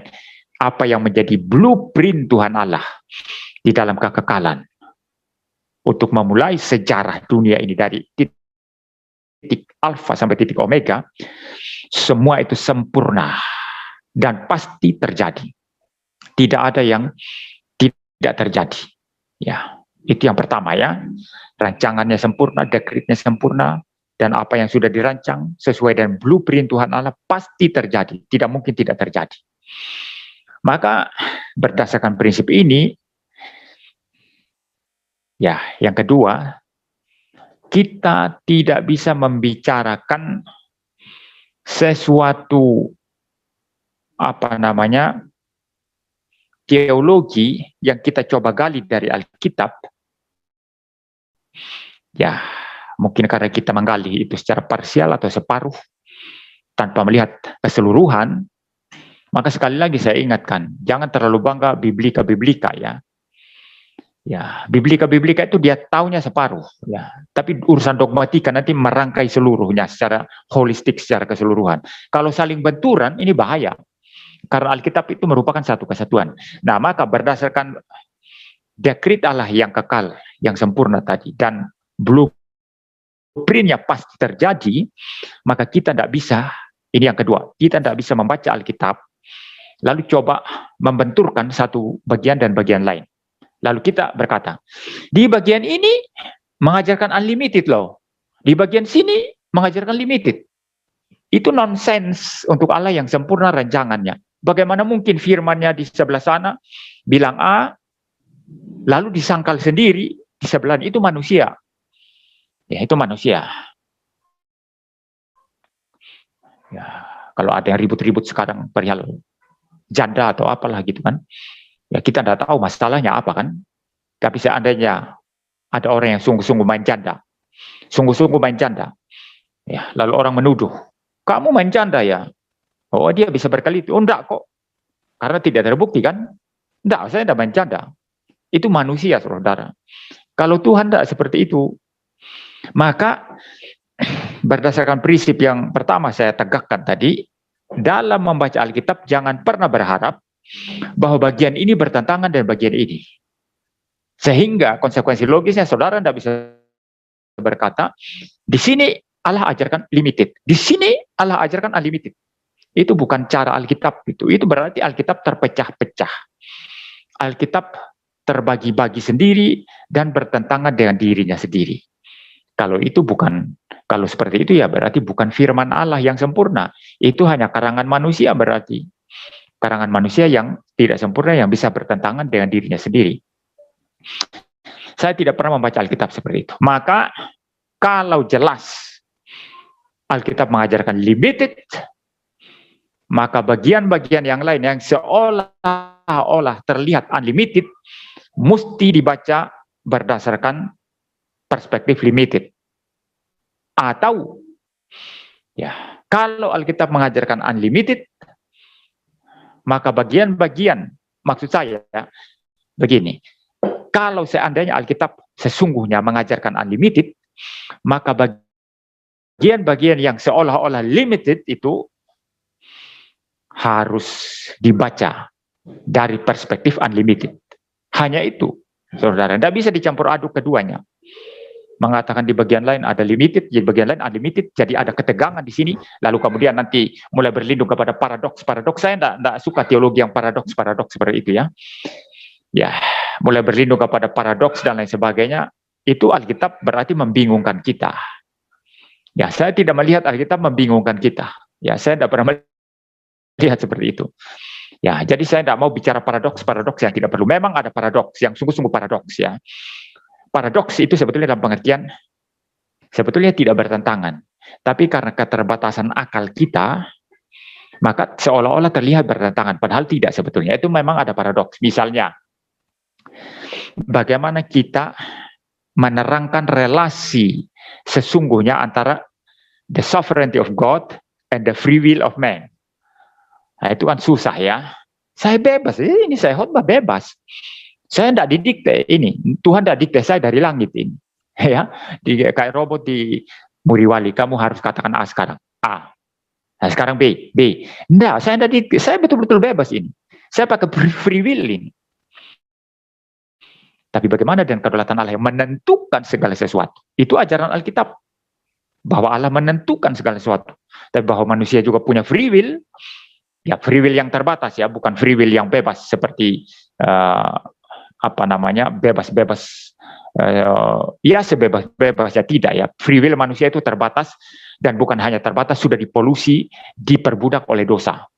apa yang menjadi blueprint Tuhan Allah di dalam kekekalan untuk memulai sejarah dunia ini dari titik alfa sampai titik omega, semua itu sempurna dan pasti terjadi. Tidak ada yang tidak terjadi. Ya, itu yang pertama ya. Rancangannya sempurna, dekretnya sempurna, dan apa yang sudah dirancang sesuai dengan blueprint Tuhan Allah pasti terjadi. Tidak mungkin tidak terjadi. Maka berdasarkan prinsip ini, ya, yang kedua, kita tidak bisa membicarakan sesuatu teologi yang kita coba gali dari Alkitab. Ya, mungkin karena kita menggali itu secara parsial atau separuh tanpa melihat keseluruhan. Maka sekali lagi saya ingatkan, jangan terlalu bangga biblika ya. Ya, biblika itu dia taunya separuh ya. Tapi urusan dogmatika nanti merangkai seluruhnya secara holistik, secara keseluruhan. Kalau saling benturan ini bahaya. Karena Alkitab itu merupakan satu kesatuan. Nah, maka berdasarkan dekret Allah yang kekal, yang sempurna tadi, dan blueprintnya pasti terjadi, maka kita tidak bisa, ini yang kedua, kita tidak bisa membaca Alkitab, lalu coba membenturkan satu bagian dan bagian lain. Lalu kita berkata, di bagian ini mengajarkan unlimited loh, di bagian sini mengajarkan limited. Itu nonsens untuk Allah yang sempurna rancangannya. Bagaimana mungkin firman-Nya di sebelah sana bilang A, lalu disangkal sendiri di sebelah itu manusia. Ya, itu manusia. Ya, kalau ada yang ribut-ribut sekarang perihal janda atau apalah gitu kan. Ya, kita tidak tahu masalahnya apa kan. Tapi seandainya ada orang yang sungguh-sungguh main janda. Sungguh-sungguh main janda. Ya, lalu orang menuduh, kamu main janda ya? Oh, dia bisa berkali itu. Oh, enggak kok. Karena tidak terbukti kan. Enggak, saya tidak bercanda. Itu manusia, saudara. Kalau Tuhan tidak seperti itu, maka berdasarkan prinsip yang pertama saya tegakkan tadi, dalam membaca Alkitab jangan pernah berharap bahwa bagian ini bertentangan dengan bagian ini. Sehingga konsekuensi logisnya saudara tidak bisa berkata, di sini Allah ajarkan limited, di sini Allah ajarkan unlimited. Itu bukan cara Alkitab itu. Itu berarti Alkitab terpecah-pecah. Alkitab terbagi-bagi sendiri dan bertentangan dengan dirinya sendiri. Kalau itu bukan, kalau seperti itu ya berarti bukan firman Allah yang sempurna. Itu hanya karangan manusia berarti. Karangan manusia yang tidak sempurna yang bisa bertentangan dengan dirinya sendiri. Saya tidak pernah membaca Alkitab seperti itu. Maka kalau jelas Alkitab mengajarkan limited, maka bagian-bagian yang lain yang seolah-olah terlihat unlimited mesti dibaca berdasarkan perspektif limited. Atau ya, kalau Alkitab mengajarkan unlimited, maka bagian-bagian, maksud saya ya, begini, kalau seandainya Alkitab sesungguhnya mengajarkan unlimited, maka bagian-bagian yang seolah-olah limited itu harus dibaca dari perspektif unlimited. Hanya itu, saudara. Tidak bisa dicampur aduk keduanya. Mengatakan di bagian lain ada limited, di bagian lain unlimited, jadi ada ketegangan di sini, lalu kemudian nanti mulai berlindung kepada paradoks. Saya tidak suka teologi yang paradoks seperti itu ya. Ya, mulai berlindung kepada paradoks dan lain sebagainya, itu Alkitab berarti membingungkan kita. Ya, saya tidak melihat Alkitab membingungkan kita. Ya, saya tidak pernah melihat seperti itu. Ya, jadi saya tidak mau bicara paradoks yang tidak perlu. Memang ada paradoks yang sungguh-sungguh paradoks ya. Paradoks itu sebetulnya dalam pengertian sebetulnya tidak bertentangan. Tapi karena keterbatasan akal kita, maka seolah-olah terlihat bertentangan. Padahal tidak sebetulnya. Itu memang ada paradoks. Misalnya, bagaimana kita menerangkan relasi sesungguhnya antara the sovereignty of God and the free will of man. Nah, itu kan susah ya. Saya bebas, ini saya khotbah bebas. Saya tidak didikte ini. Tuhan tidak dikte saya dari langit ini. Ya, kayak robot di Muriwali, kamu harus katakan A sekarang. A. Nah, sekarang B. Tidak, saya tidak didikte. Saya betul-betul bebas ini. Saya pakai free will ini. Tapi bagaimana dengan kedaulatan Allah yang menentukan segala sesuatu? Itu ajaran Alkitab. Bahwa Allah menentukan segala sesuatu. Tapi bahwa manusia juga punya free will. Ya, free will yang terbatas ya, bukan free will yang bebas seperti bebas-bebas ya sebebas-bebasnya tidak ya. Free will manusia itu terbatas dan bukan hanya terbatas, sudah dipolusi, diperbudak oleh dosa.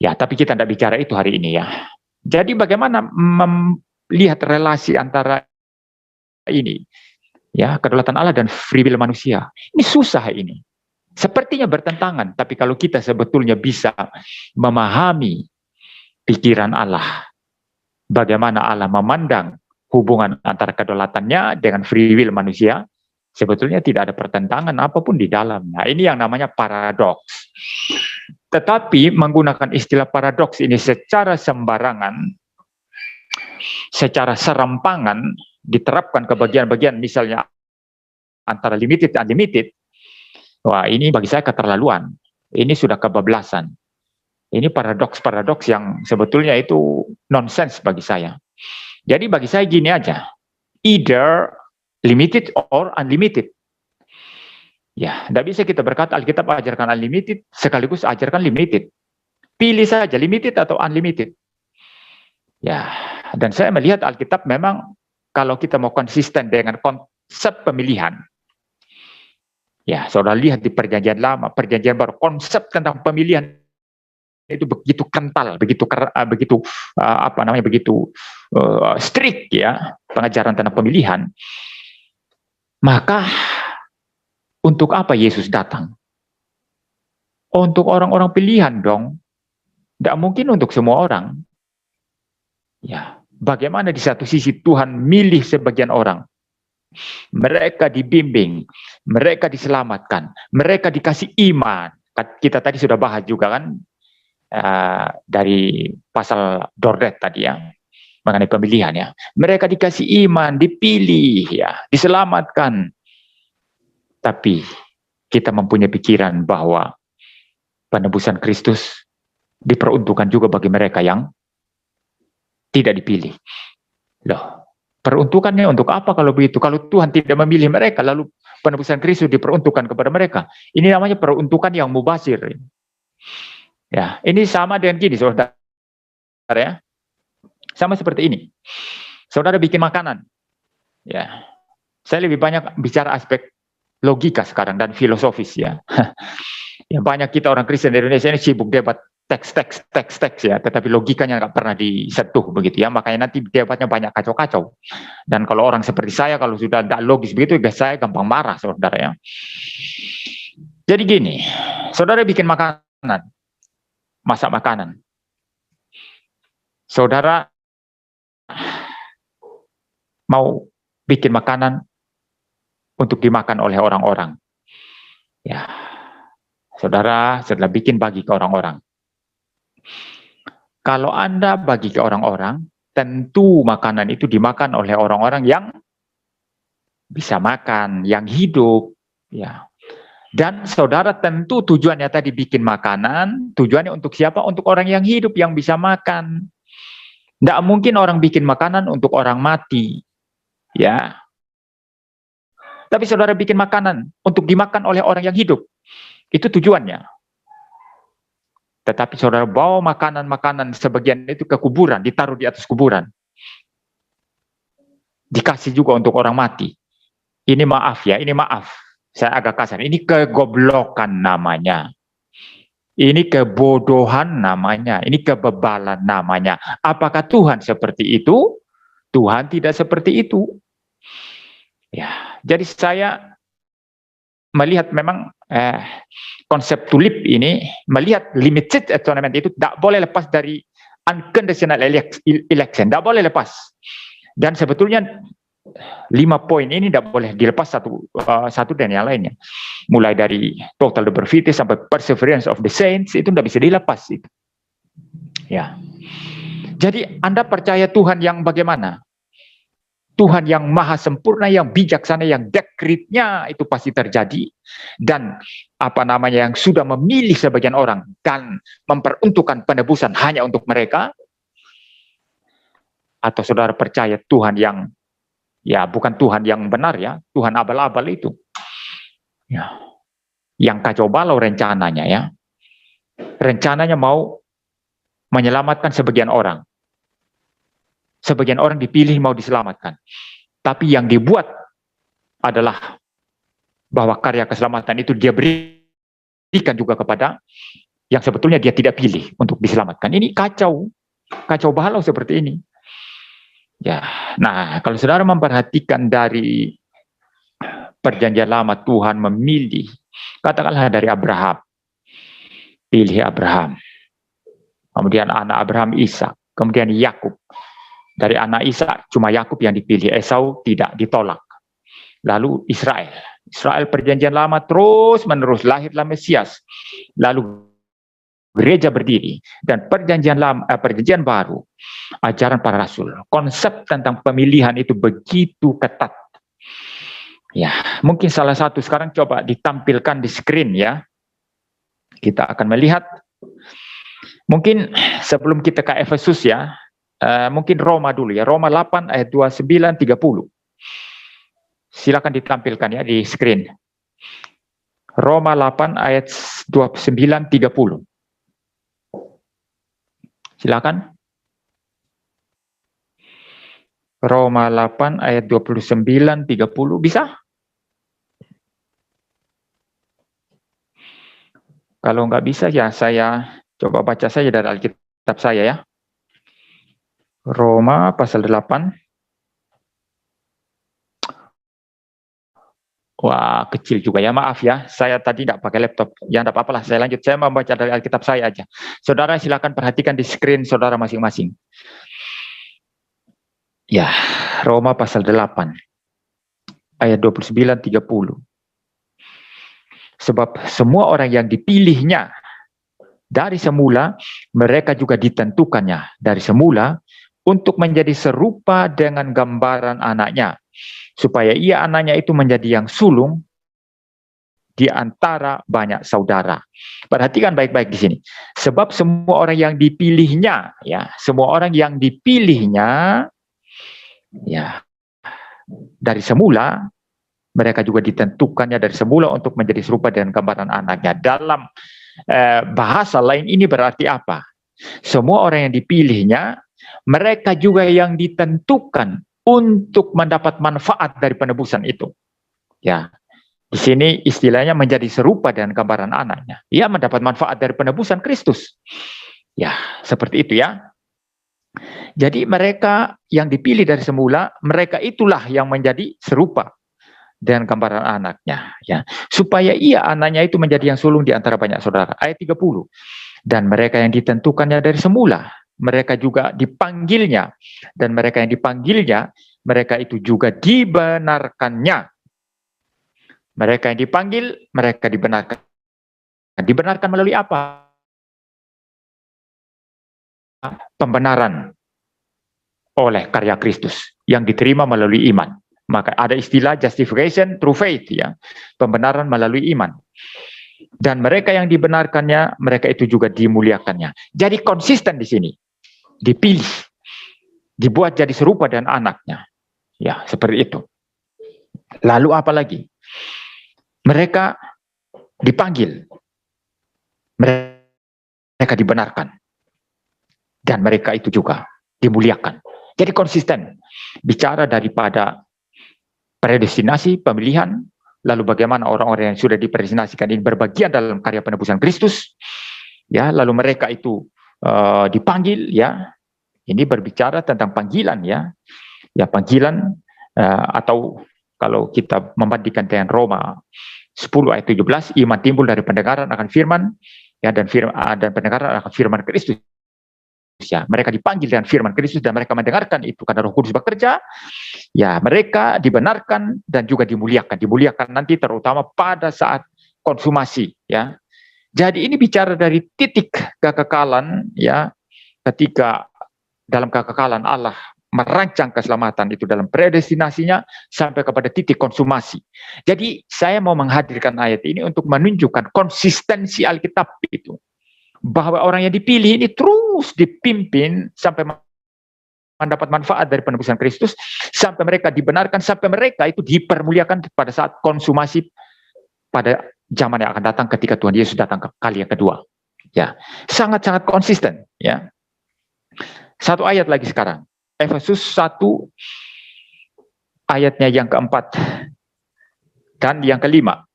Ya, tapi kita tidak bicara itu hari ini ya. Jadi bagaimana melihat relasi antara ini ya, kedaulatan Allah dan free will manusia? Ini susah ini. Sepertinya bertentangan, tapi kalau kita sebetulnya bisa memahami pikiran Allah, bagaimana Allah memandang hubungan antara kedaulatannya dengan free will manusia, sebetulnya tidak ada pertentangan apapun di dalamnya. Ini yang namanya paradoks. Tetapi menggunakan istilah paradoks ini secara sembarangan, secara serampangan, diterapkan ke bagian-bagian misalnya antara limited dan unlimited, wah, ini bagi saya keterlaluan. Ini sudah kebablasan. Ini paradoks-paradoks yang sebetulnya itu nonsens bagi saya. Jadi bagi saya gini aja. Either limited or unlimited. Ya, tidak bisa kita berkata Alkitab ajarkan unlimited, sekaligus ajarkan limited. Pilih saja limited atau unlimited. Ya, dan saya melihat Alkitab memang kalau kita mau konsisten dengan konsep pemilihan, ya, saudara lihat di Perjanjian Lama, Perjanjian Baru, konsep tentang pemilihan itu begitu kental, begitu strict ya, pengajaran tentang pemilihan. Maka untuk apa Yesus datang? Untuk orang-orang pilihan dong. Tidak mungkin untuk semua orang. Ya, bagaimana di satu sisi Tuhan milih sebagian orang? Mereka dibimbing, mereka diselamatkan, mereka dikasih iman. Kita tadi sudah bahas juga kan dari pasal Dordet tadi ya. mengenai pemilihan ya. Mereka dikasih iman, dipilih ya, diselamatkan. Tapi kita mempunyai pikiran bahwa penebusan Kristus diperuntukkan juga bagi mereka yang tidak dipilih. Loh, peruntukannya untuk apa kalau begitu? Kalau Tuhan tidak memilih mereka, lalu penebusan Kristus diperuntukkan kepada mereka. Ini namanya peruntukan yang mubazir. Ya, ini sama dengan gini, saudara. Ya, sama seperti ini. Saudara bikin makanan. Ya, saya lebih banyak bicara aspek logika sekarang dan filosofis ya. Ya, banyak kita orang Kristen di Indonesia ini sibuk debat teks ya, tetapi logikanya nggak pernah disentuh begitu ya, makanya nanti debatnya banyak kacau-kacau. Dan kalau orang seperti saya, kalau sudah tidak logis begitu, saya gampang marah, saudara ya. Jadi gini, saudara bikin makanan, masak makanan. Saudara mau bikin makanan untuk dimakan oleh orang-orang. Ya, saudara setelah bikin bagi ke orang-orang. Kalau Anda bagi ke orang-orang, tentu makanan itu dimakan oleh orang-orang yang bisa makan, yang hidup, ya. Dan saudara tentu tujuannya tadi bikin makanan, tujuannya untuk siapa? Untuk orang yang hidup, yang bisa makan. Tidak mungkin orang bikin makanan untuk orang mati, ya. Tapi saudara bikin makanan untuk dimakan oleh orang yang hidup, itu tujuannya. Tetapi saudara bawa makanan-makanan sebagian itu ke kuburan, ditaruh di atas kuburan. Dikasih juga untuk orang mati. Ini maaf ya, ini maaf. Saya agak kasar. Ini kegoblokan namanya. Ini kebodohan namanya. Ini kebebalan namanya. Apakah Tuhan seperti itu? Tuhan tidak seperti itu. Ya, jadi saya melihat memang konsep tulip ini, melihat limited atonement itu tidak boleh lepas dari unconditional election, tidak boleh lepas. Dan sebetulnya 5 poin ini tidak boleh dilepas satu dan yang lainnya. Mulai dari total the prophecy sampai perseverance of the saints itu tidak bisa dilepas itu. Ya. Jadi Anda percaya Tuhan yang bagaimana? Tuhan yang maha sempurna, yang bijaksana, yang dekritnya itu pasti terjadi. Dan yang sudah memilih sebagian orang dan memperuntukkan penebusan hanya untuk mereka. Atau saudara percaya Tuhan yang, ya bukan Tuhan yang benar ya, Tuhan abal-abal itu. Ya. Yang kacau balau rencananya ya. Rencananya mau menyelamatkan sebagian orang. Sebagian orang dipilih mau diselamatkan. Tapi yang dibuat adalah bahwa karya keselamatan itu dia berikan juga kepada yang sebetulnya dia tidak pilih untuk diselamatkan. Ini kacau balau seperti ini. Ya, nah kalau saudara memperhatikan dari perjanjian lama Tuhan memilih, katakanlah dari Abraham, pilih Abraham, kemudian anak Abraham Ishak, kemudian Yakub. Dari anak Ishak cuma Yakub yang dipilih, Esau tidak, ditolak. Lalu Israel perjanjian lama terus menerus lahirlah Mesias. Lalu gereja berdiri dan perjanjian baru, ajaran para rasul. Konsep tentang pemilihan itu begitu ketat. Ya, mungkin salah satu sekarang coba ditampilkan di screen ya. Kita akan melihat. Mungkin sebelum kita ke Efesus ya, mungkin Roma dulu ya, Roma 8 ayat 29-30. Silakan ditampilkan ya di screen. Roma 8 ayat 29-30. Silakan. Roma 8 ayat 29-30 bisa? Kalau nggak bisa ya saya coba baca saja dari Alkitab saya ya. Roma pasal 8. Wah, kecil juga ya, maaf ya. Saya tadi tidak pakai laptop. Ya, tidak apa-apa lah, saya lanjut. Saya membaca dari Alkitab saya aja. Saudara silakan perhatikan di screen saudara masing-masing. Ya, Roma pasal 8. Ayat 29-30. Sebab semua orang yang dipilihnya dari semula, mereka juga ditentukannya dari semula untuk menjadi serupa dengan gambaran anaknya, supaya ia anaknya itu menjadi yang sulung di antara banyak saudara. Perhatikan baik-baik di sini. Sebab semua orang yang dipilihnya, ya, semua orang yang dipilihnya, ya, dari semula, mereka juga ditentukannya dari semula untuk menjadi serupa dengan gambaran anaknya. Dalam bahasa lain ini berarti apa? Semua orang yang dipilihnya, mereka juga yang ditentukan untuk mendapat manfaat dari penebusan itu. Ya, di sini istilahnya menjadi serupa dengan gambaran anaknya. Ia mendapat manfaat dari penebusan Kristus. Ya, seperti itu ya. Jadi mereka yang dipilih dari semula, mereka itulah yang menjadi serupa dengan gambaran anaknya, ya, supaya ia anaknya itu menjadi yang sulung di antara banyak saudara. Ayat 30. Dan mereka yang ditentukannya dari semula, mereka juga dipanggilnya, dan mereka yang dipanggilnya, mereka itu juga dibenarkannya. Mereka yang dipanggil, mereka dibenarkan. Dibenarkan melalui apa? Pembenaran oleh karya Kristus yang diterima melalui iman. Maka ada istilah justification through faith, ya, pembenaran melalui iman. Dan mereka yang dibenarkannya, mereka itu juga dimuliakannya. Jadi konsisten di sini, dipilih, dibuat jadi serupa dengan anaknya, ya, seperti itu. Lalu apa lagi? Mereka dipanggil, mereka dibenarkan, dan mereka itu juga dimuliakan. Jadi konsisten, bicara daripada predestinasi, pemilihan, lalu bagaimana orang-orang yang sudah dipredestinasikan ini berbagian dalam karya penebusan Kristus, ya, lalu mereka itu dipanggil, ya, ini berbicara tentang panggilan, ya, ya, panggilan, atau kalau kita membandingkan dengan Roma 10 ayat 17, iman timbul dari pendengaran akan firman, ya, dan pendengaran akan firman Kristus. Ya, mereka dipanggil dengan firman Kristus dan mereka mendengarkan itu karena Roh Kudus bekerja. Ya, mereka dibenarkan dan juga dimuliakan. Dimuliakan nanti terutama pada saat konsumasi, ya. Jadi ini bicara dari titik kekekalan, ya, ketika dalam kekekalan Allah merancang keselamatan itu dalam predestinasinya sampai kepada titik konsumasi. Jadi saya mau menghadirkan ayat ini untuk menunjukkan konsistensi Alkitab itu. Bahwa orang yang dipilih ini terus dipimpin sampai mendapat manfaat dari penebusan Kristus, sampai mereka dibenarkan, sampai mereka itu dipermuliakan pada saat konsumasi pada zaman yang akan datang ketika Tuhan Yesus datang ke kali yang kedua. Ya, sangat-sangat konsisten, ya. Satu ayat lagi sekarang, Efesus 1 ayatnya yang keempat dan yang kelima.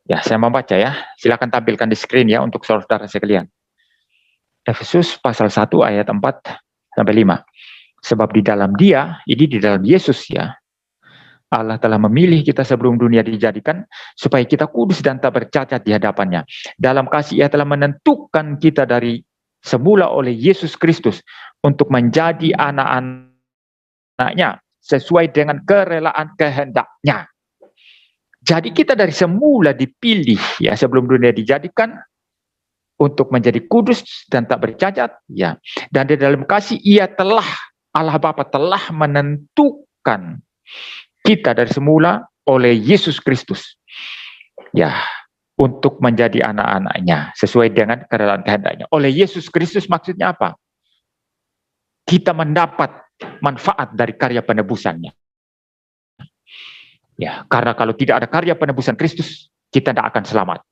Ya, saya membaca, ya. Silakan tampilkan di screen, ya, untuk saudara sekalian. Efesus pasal 1 ayat 4 sampai 5. Sebab di dalam Dia, ini di dalam Yesus, ya, Allah telah memilih kita sebelum dunia dijadikan supaya kita kudus dan tak bercacat di hadapannya. Dalam kasih Ia telah menentukan kita dari semula oleh Yesus Kristus untuk menjadi anak-anaknya sesuai dengan kerelaan kehendaknya. Jadi kita dari semula dipilih, ya, sebelum dunia dijadikan untuk menjadi kudus dan tak bercacat, ya. Dan di dalam kasih Allah Bapa telah menentukan kita dari semula oleh Yesus Kristus, ya, untuk menjadi anak-anaknya sesuai dengan kerelaan kehendaknya. Oleh Yesus Kristus maksudnya apa? Kita mendapat manfaat dari karya penebusannya. Ya, karena kalau tidak ada karya penebusan Kristus, kita tidak akan selamat.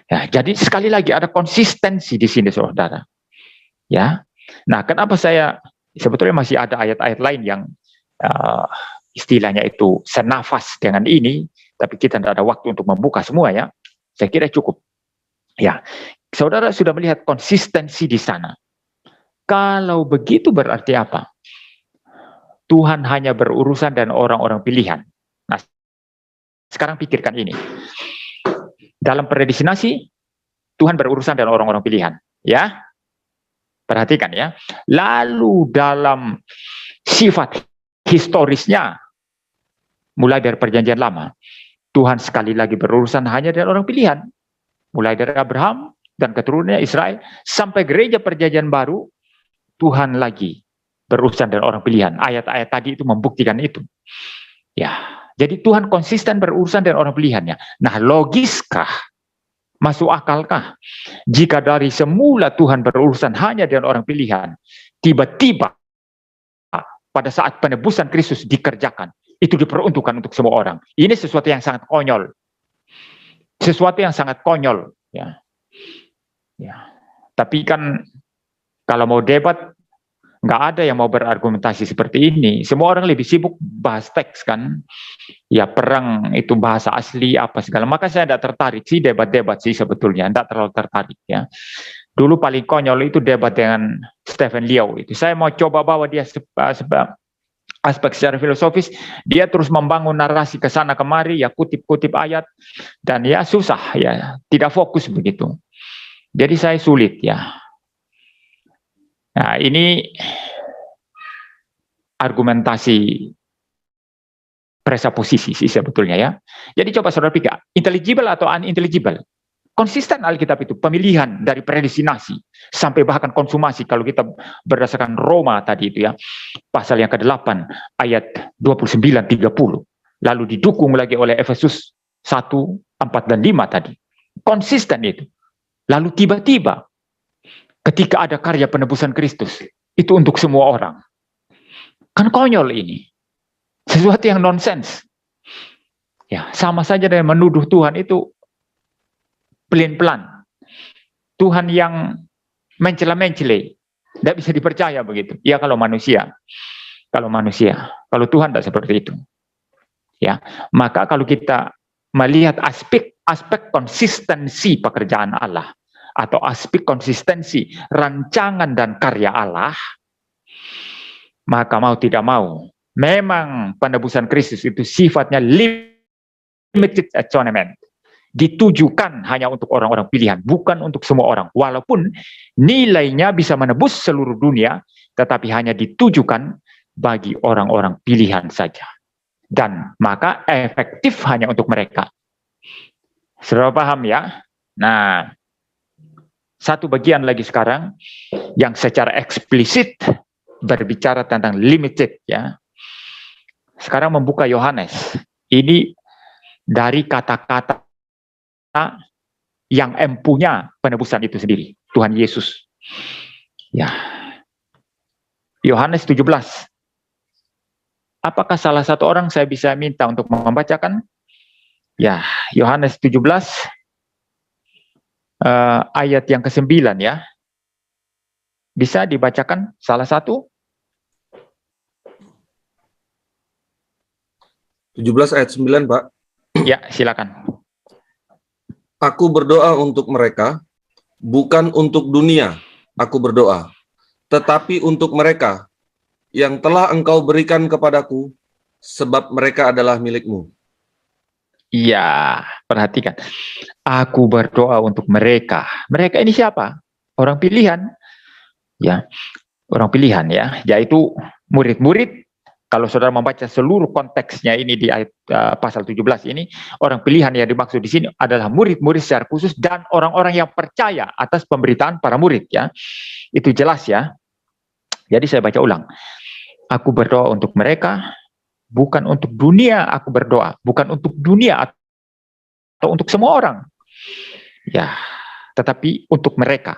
Ya, jadi sekali lagi ada konsistensi di sini, saudara. Ya, nah, kenapa saya sebetulnya masih ada ayat-ayat lain yang istilahnya itu senafas dengan ini, tapi kita tidak ada waktu untuk membuka semua, ya. Saya kira cukup. Ya, saudara sudah melihat konsistensi di sana. Kalau begitu berarti apa? Tuhan hanya berurusan dengan orang-orang pilihan. Nah, sekarang pikirkan ini. Dalam predestinasi, Tuhan berurusan dengan orang-orang pilihan. Ya, perhatikan, ya. Lalu dalam sifat historisnya, mulai dari perjanjian lama, Tuhan sekali lagi berurusan hanya dengan orang pilihan. Mulai dari Abraham dan keturunannya Israel, sampai gereja perjanjian baru, Tuhan lagi berurusan dengan orang pilihan. Ayat-ayat tadi itu membuktikan itu. Ya, jadi Tuhan konsisten berurusan dengan orang pilihannya. Nah, logiskah, masuk akalkah jika dari semula Tuhan berurusan hanya dengan orang pilihan, tiba-tiba pada saat penebusan Kristus dikerjakan, itu diperuntukkan untuk semua orang. Ini sesuatu yang sangat konyol. Sesuatu yang sangat konyol. Ya. Ya. Tapi kan kalau mau debat, nggak ada yang mau berargumentasi seperti ini. Semua orang lebih sibuk bahas teks kan. Ya, perang itu bahasa asli apa segala. Maka saya tidak tertarik sih debat-debat sih sebetulnya. Tidak terlalu tertarik ya. Dulu paling konyol itu debat dengan Stephen Liao itu. Saya mau coba bawa dia aspek secara filosofis, dia terus membangun narasi ke sana kemari, ya kutip-kutip ayat, dan ya susah ya, tidak fokus begitu. Jadi saya sulit ya. Nah, ini argumentasi presuposisi sih sebetulnya ya. Jadi coba saudara pikir, intelligible atau unintelligible? Konsisten Alkitab itu, pemilihan dari predestinasi sampai bahkan konsumasi kalau kita berdasarkan Roma tadi itu ya, pasal yang ke-8 ayat 29-30, lalu didukung lagi oleh Efesus 1, 4 dan 5 tadi. Konsisten itu. Lalu tiba-tiba ketika ada karya penebusan Kristus, itu untuk semua orang. Kan konyol ini. Sesuatu yang nonsens. Ya, sama saja dengan menuduh Tuhan itu pelin-pelan. Tuhan yang mencela-mencela, tidak bisa dipercaya begitu. Ya kalau manusia. Kalau Tuhan tidak seperti itu. Ya, maka kalau kita melihat aspek konsistensi pekerjaan Allah atau aspek konsistensi rancangan dan karya Allah, maka mau tidak mau, memang penebusan Kristus itu sifatnya limited atonement. Ditujukan hanya untuk orang-orang pilihan, bukan untuk semua orang. Walaupun nilainya bisa menebus seluruh dunia, tetapi hanya ditujukan bagi orang-orang pilihan saja. Dan maka efektif hanya untuk mereka. Saudara paham ya? Nah, satu bagian lagi sekarang yang secara eksplisit berbicara tentang limited ya. Sekarang membuka Yohanes. Ini dari kata-kata yang empunya penebusan itu sendiri, Tuhan Yesus. Ya. Yohanes 17. Apakah salah satu orang saya bisa minta untuk membacakan? Ya, Yohanes 17 ayat yang ke-9 ya. Bisa dibacakan salah satu? 17 ayat 9, Pak. Ya, silakan. Aku berdoa untuk mereka, bukan untuk dunia, aku berdoa, tetapi untuk mereka yang telah Engkau berikan kepadaku, sebab mereka adalah milik-Mu. Iya, perhatikan. Aku berdoa untuk mereka. Mereka ini siapa? Orang pilihan. Ya, orang pilihan ya, yaitu murid-murid. Kalau saudara membaca seluruh konteksnya ini di ayat pasal 17 ini, orang pilihan yang dimaksud di sini adalah murid-murid secara khusus dan orang-orang yang percaya atas pemberitaan para murid ya. Itu jelas ya. Jadi saya baca ulang. Aku berdoa untuk mereka, bukan untuk dunia aku berdoa, bukan untuk dunia atau untuk semua orang. Ya, tetapi untuk mereka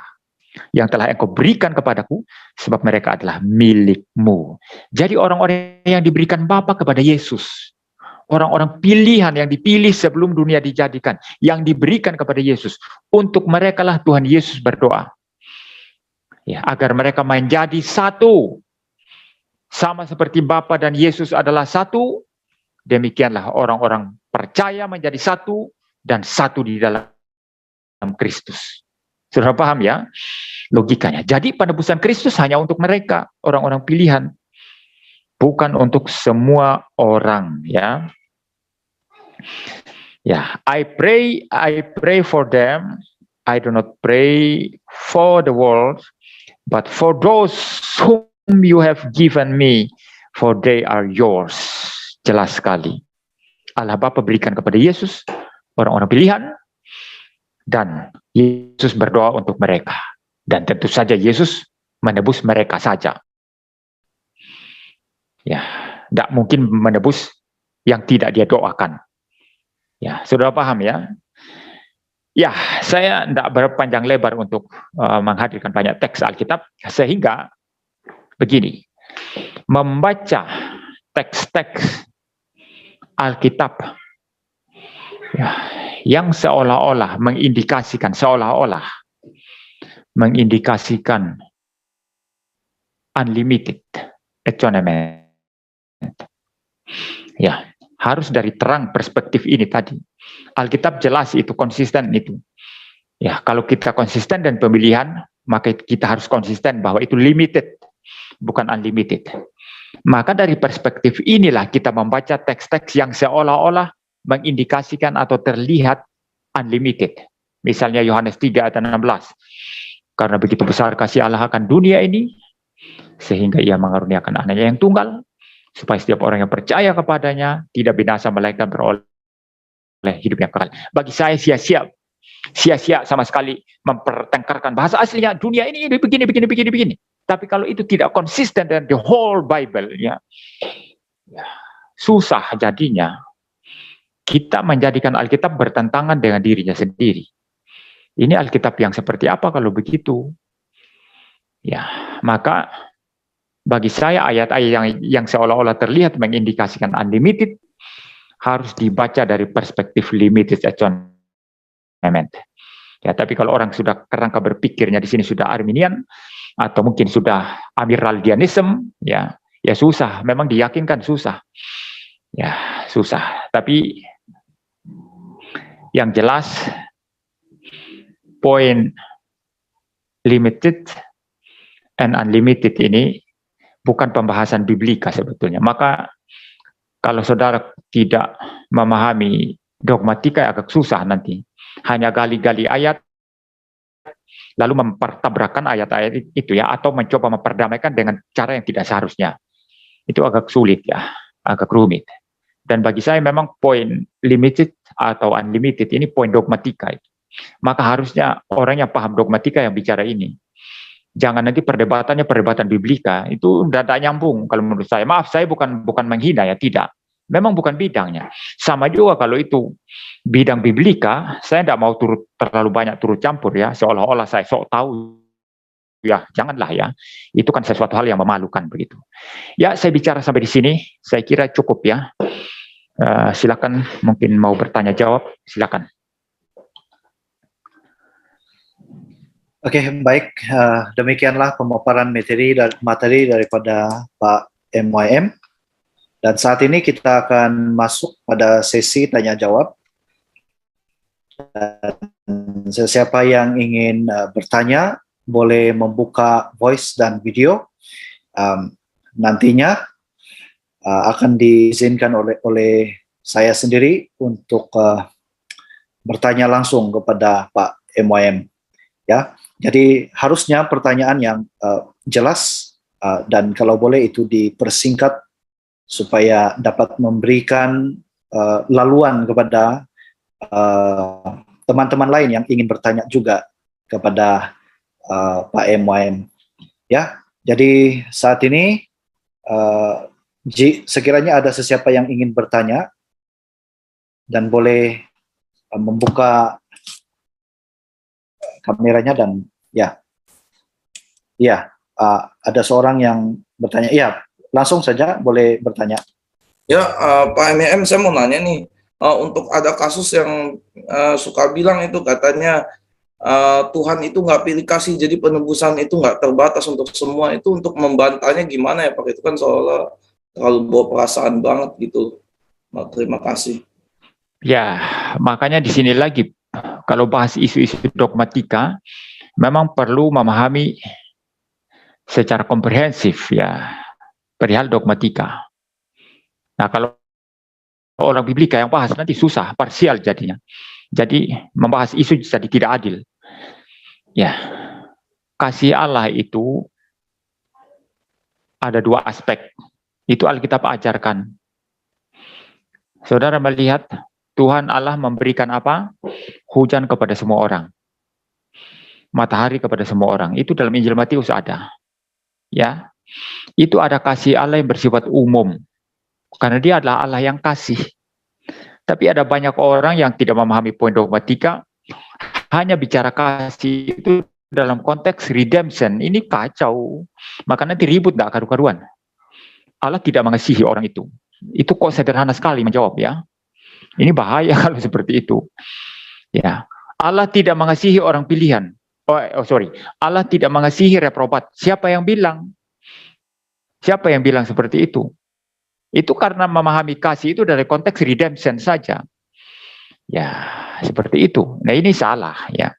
yang telah Engkau berikan kepadaku, sebab mereka adalah milik-Mu. Jadi orang-orang yang diberikan Bapa kepada Yesus, orang-orang pilihan yang dipilih sebelum dunia dijadikan, yang diberikan kepada Yesus, untuk mereka lah Tuhan Yesus berdoa. Ya, agar mereka menjadi satu. Sama seperti Bapa dan Yesus adalah satu, demikianlah orang-orang percaya menjadi satu, dan satu di dalam Kristus. Sudah paham ya logikanya? Jadi penebusan Kristus hanya untuk mereka, orang-orang pilihan, bukan untuk semua orang ya. Ya, I pray for them. I do not pray for the world, but for those whom you have given me, for they are yours. Jelas sekali. Allah Bapa berikan kepada Yesus orang-orang pilihan, dan Yesus berdoa untuk mereka. Dan tentu saja Yesus menebus mereka saja. Ya, tidak mungkin menebus yang tidak dia doakan. Ya, sudah paham ya? Ya, saya tidak berpanjang lebar untuk menghadirkan banyak teks Alkitab, sehingga begini, membaca teks-teks Alkitab ya, yang seolah-olah mengindikasikan unlimited atonement. Ya, harus dari terang perspektif ini tadi. Alkitab jelas itu, konsisten itu. Ya, kalau kita konsisten dan pemilihan, maka kita harus konsisten bahwa itu limited, bukan unlimited. Maka dari perspektif inilah kita membaca teks-teks yang seolah-olah mengindikasikan atau terlihat unlimited. Misalnya Yohanes 3 ayat 16. Karena begitu besar kasih Allah akan dunia ini, sehingga ia mengaruniakan anaknya yang tunggal, supaya setiap orang yang percaya kepadanya tidak binasa melainkan beroleh hidup yang kekal. Bagi saya sia-sia sama sekali mempertengkarkan bahasa aslinya dunia ini begini. Tapi kalau itu tidak konsisten dengan the whole Bible, ya susah jadinya kita menjadikan Alkitab bertentangan dengan dirinya sendiri. Ini Alkitab yang seperti apa kalau begitu? Ya, maka bagi saya ayat-ayat yang seolah-olah terlihat mengindikasikan unlimited harus dibaca dari perspektif limited atonement. Ya, tapi kalau orang sudah kerangka berpikirnya di sini sudah Arminian atau mungkin sudah Amyraldianism, ya susah. Memang diyakinkan susah. Ya, susah. Tapi yang jelas poin limited and unlimited ini bukan pembahasan biblika sebetulnya. Maka kalau saudara tidak memahami dogmatika agak susah nanti. Hanya gali-gali ayat lalu mempertabrakan ayat-ayat itu ya, atau mencoba memperdamaikan dengan cara yang tidak seharusnya. Itu agak sulit ya, agak rumit. Dan bagi saya memang poin limited atau unlimited ini poin dogmatika itu. Maka harusnya orang yang paham dogmatika yang bicara ini. Jangan nanti perdebatannya perdebatan biblika, itu tidak nyambung kalau menurut saya. Maaf, saya bukan menghina ya, tidak. Memang bukan bidangnya. Sama juga kalau itu bidang biblika, saya tidak mau terlalu banyak turut campur ya, seolah-olah saya sok tahu. Ya, janganlah ya. Itu kan sesuatu hal yang memalukan begitu. Ya, saya bicara sampai di sini, saya kira cukup ya. Silakan, mungkin mau bertanya jawab, silakan. Oke, baik. Demikianlah pemaparan materi daripada Pak MYM. Dan saat ini kita akan masuk pada sesi tanya jawab. Dan siapa yang ingin bertanya boleh membuka voice dan video. Nantinya akan diizinkan oleh saya sendiri untuk bertanya langsung kepada Pak MYM. Ya, jadi harusnya pertanyaan yang jelas dan kalau boleh itu dipersingkat supaya dapat memberikan laluan kepada teman-teman lain yang ingin bertanya juga kepada Pak MYM. Ya, jadi saat ini sekiranya ada sesiapa yang ingin bertanya dan boleh membuka kameranya dan ada seorang yang bertanya. Ya, langsung saja boleh bertanya. Ya, Pak MYM, saya mau nanya nih, untuk ada kasus yang suka bilang itu katanya Tuhan itu nggak pilih kasih, jadi penebusan itu nggak terbatas untuk semua. Itu untuk membantahnya gimana ya Pak? Itu kan soalnya terlalu bawa perasaan banget gitu. Nah, terima kasih. Ya, makanya di sini lagi kalau bahas isu-isu dogmatika memang perlu memahami secara komprehensif ya perihal dogmatika. Nah, kalau orang biblika yang bahas nanti susah, parsial jadinya. Jadi membahas isu jadi tidak adil. Ya, kasih Allah itu ada dua aspek. Itu Alkitab ajarkan. Saudara melihat Tuhan Allah memberikan apa? Hujan kepada semua orang. Matahari kepada semua orang. Itu dalam Injil Matius ada. ya, itu ada kasih Allah yang bersifat umum. Karena dia adalah Allah yang kasih. Tapi ada banyak orang yang tidak memahami poin dogmatika, hanya bicara kasih itu dalam konteks redemption. Ini kacau. Maka nanti ribut gak karu-karuan. Allah tidak mengasihi orang itu. Itu kok sederhana sekali menjawab ya. Ini bahaya kalau seperti itu. Ya, Allah tidak mengasihi orang pilihan. Allah tidak mengasihi reprobat. Siapa yang bilang? Siapa yang bilang seperti itu? Itu karena memahami kasih itu dari konteks redemption saja. Ya, seperti itu. Nah, ini salah ya.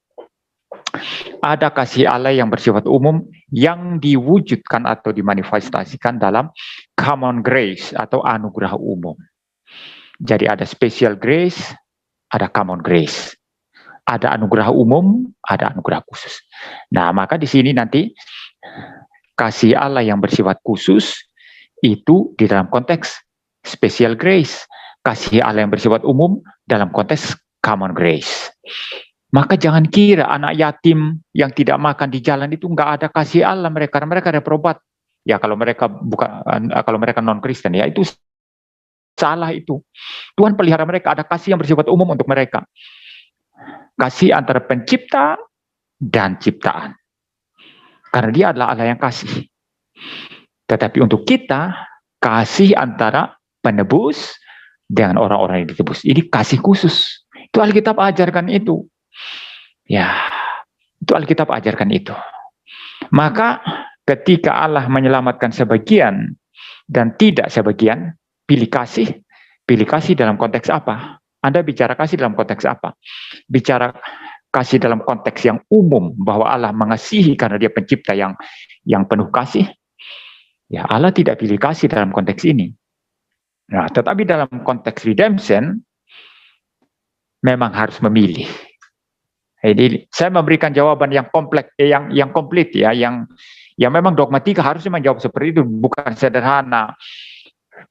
Ada kasih Allah yang bersifat umum yang diwujudkan atau dimanifestasikan dalam common grace atau anugerah umum. Jadi ada special grace, ada common grace. Ada anugerah umum, ada anugerah khusus. Nah, maka di sini nanti kasih Allah yang bersifat khusus itu di dalam konteks special grace. Kasih Allah yang bersifat umum dalam konteks common grace. Maka jangan kira anak yatim yang tidak makan di jalan itu nggak ada kasih Allah mereka reprobat. Ya kalau mereka non Kristen ya itu salah itu. Tuhan pelihara mereka, ada kasih yang bersifat umum untuk mereka. Kasih antara pencipta dan ciptaan. Karena dia adalah Allah yang kasih. Tetapi untuk kita, kasih antara penebus dengan orang-orang yang ditebus. Ini kasih khusus. Itu Alkitab ajarkan itu. Ya, itu Alkitab ajarkan itu. Maka ketika Allah menyelamatkan sebagian dan tidak sebagian, pilih kasih dalam konteks apa? Anda bicara kasih dalam konteks apa? Bicara kasih dalam konteks yang umum bahwa Allah mengasihi karena dia pencipta yang penuh kasih. Ya, Allah tidak pilih kasih dalam konteks ini. Nah, tetapi dalam konteks redemption memang harus memilih. Jadi saya memberikan jawaban yang kompleks, yang komplit ya, yang memang dogmatika harusnya menjawab seperti itu, bukan sederhana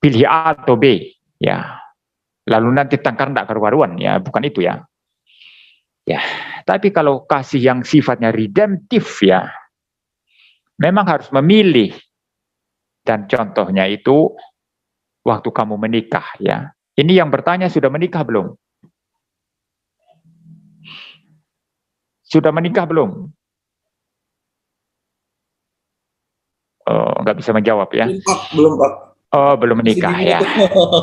pilih A atau B, ya. Lalu nanti tangkar tidak karu-karuan, ya, bukan itu ya. Ya, tapi kalau kasih yang sifatnya redemptif ya, memang harus memilih. Dan contohnya itu waktu kamu menikah ya. Ini yang bertanya sudah menikah belum? Sudah menikah belum? Oh, nggak bisa menjawab ya. Belum, Pak. Oh, belum menikah ya.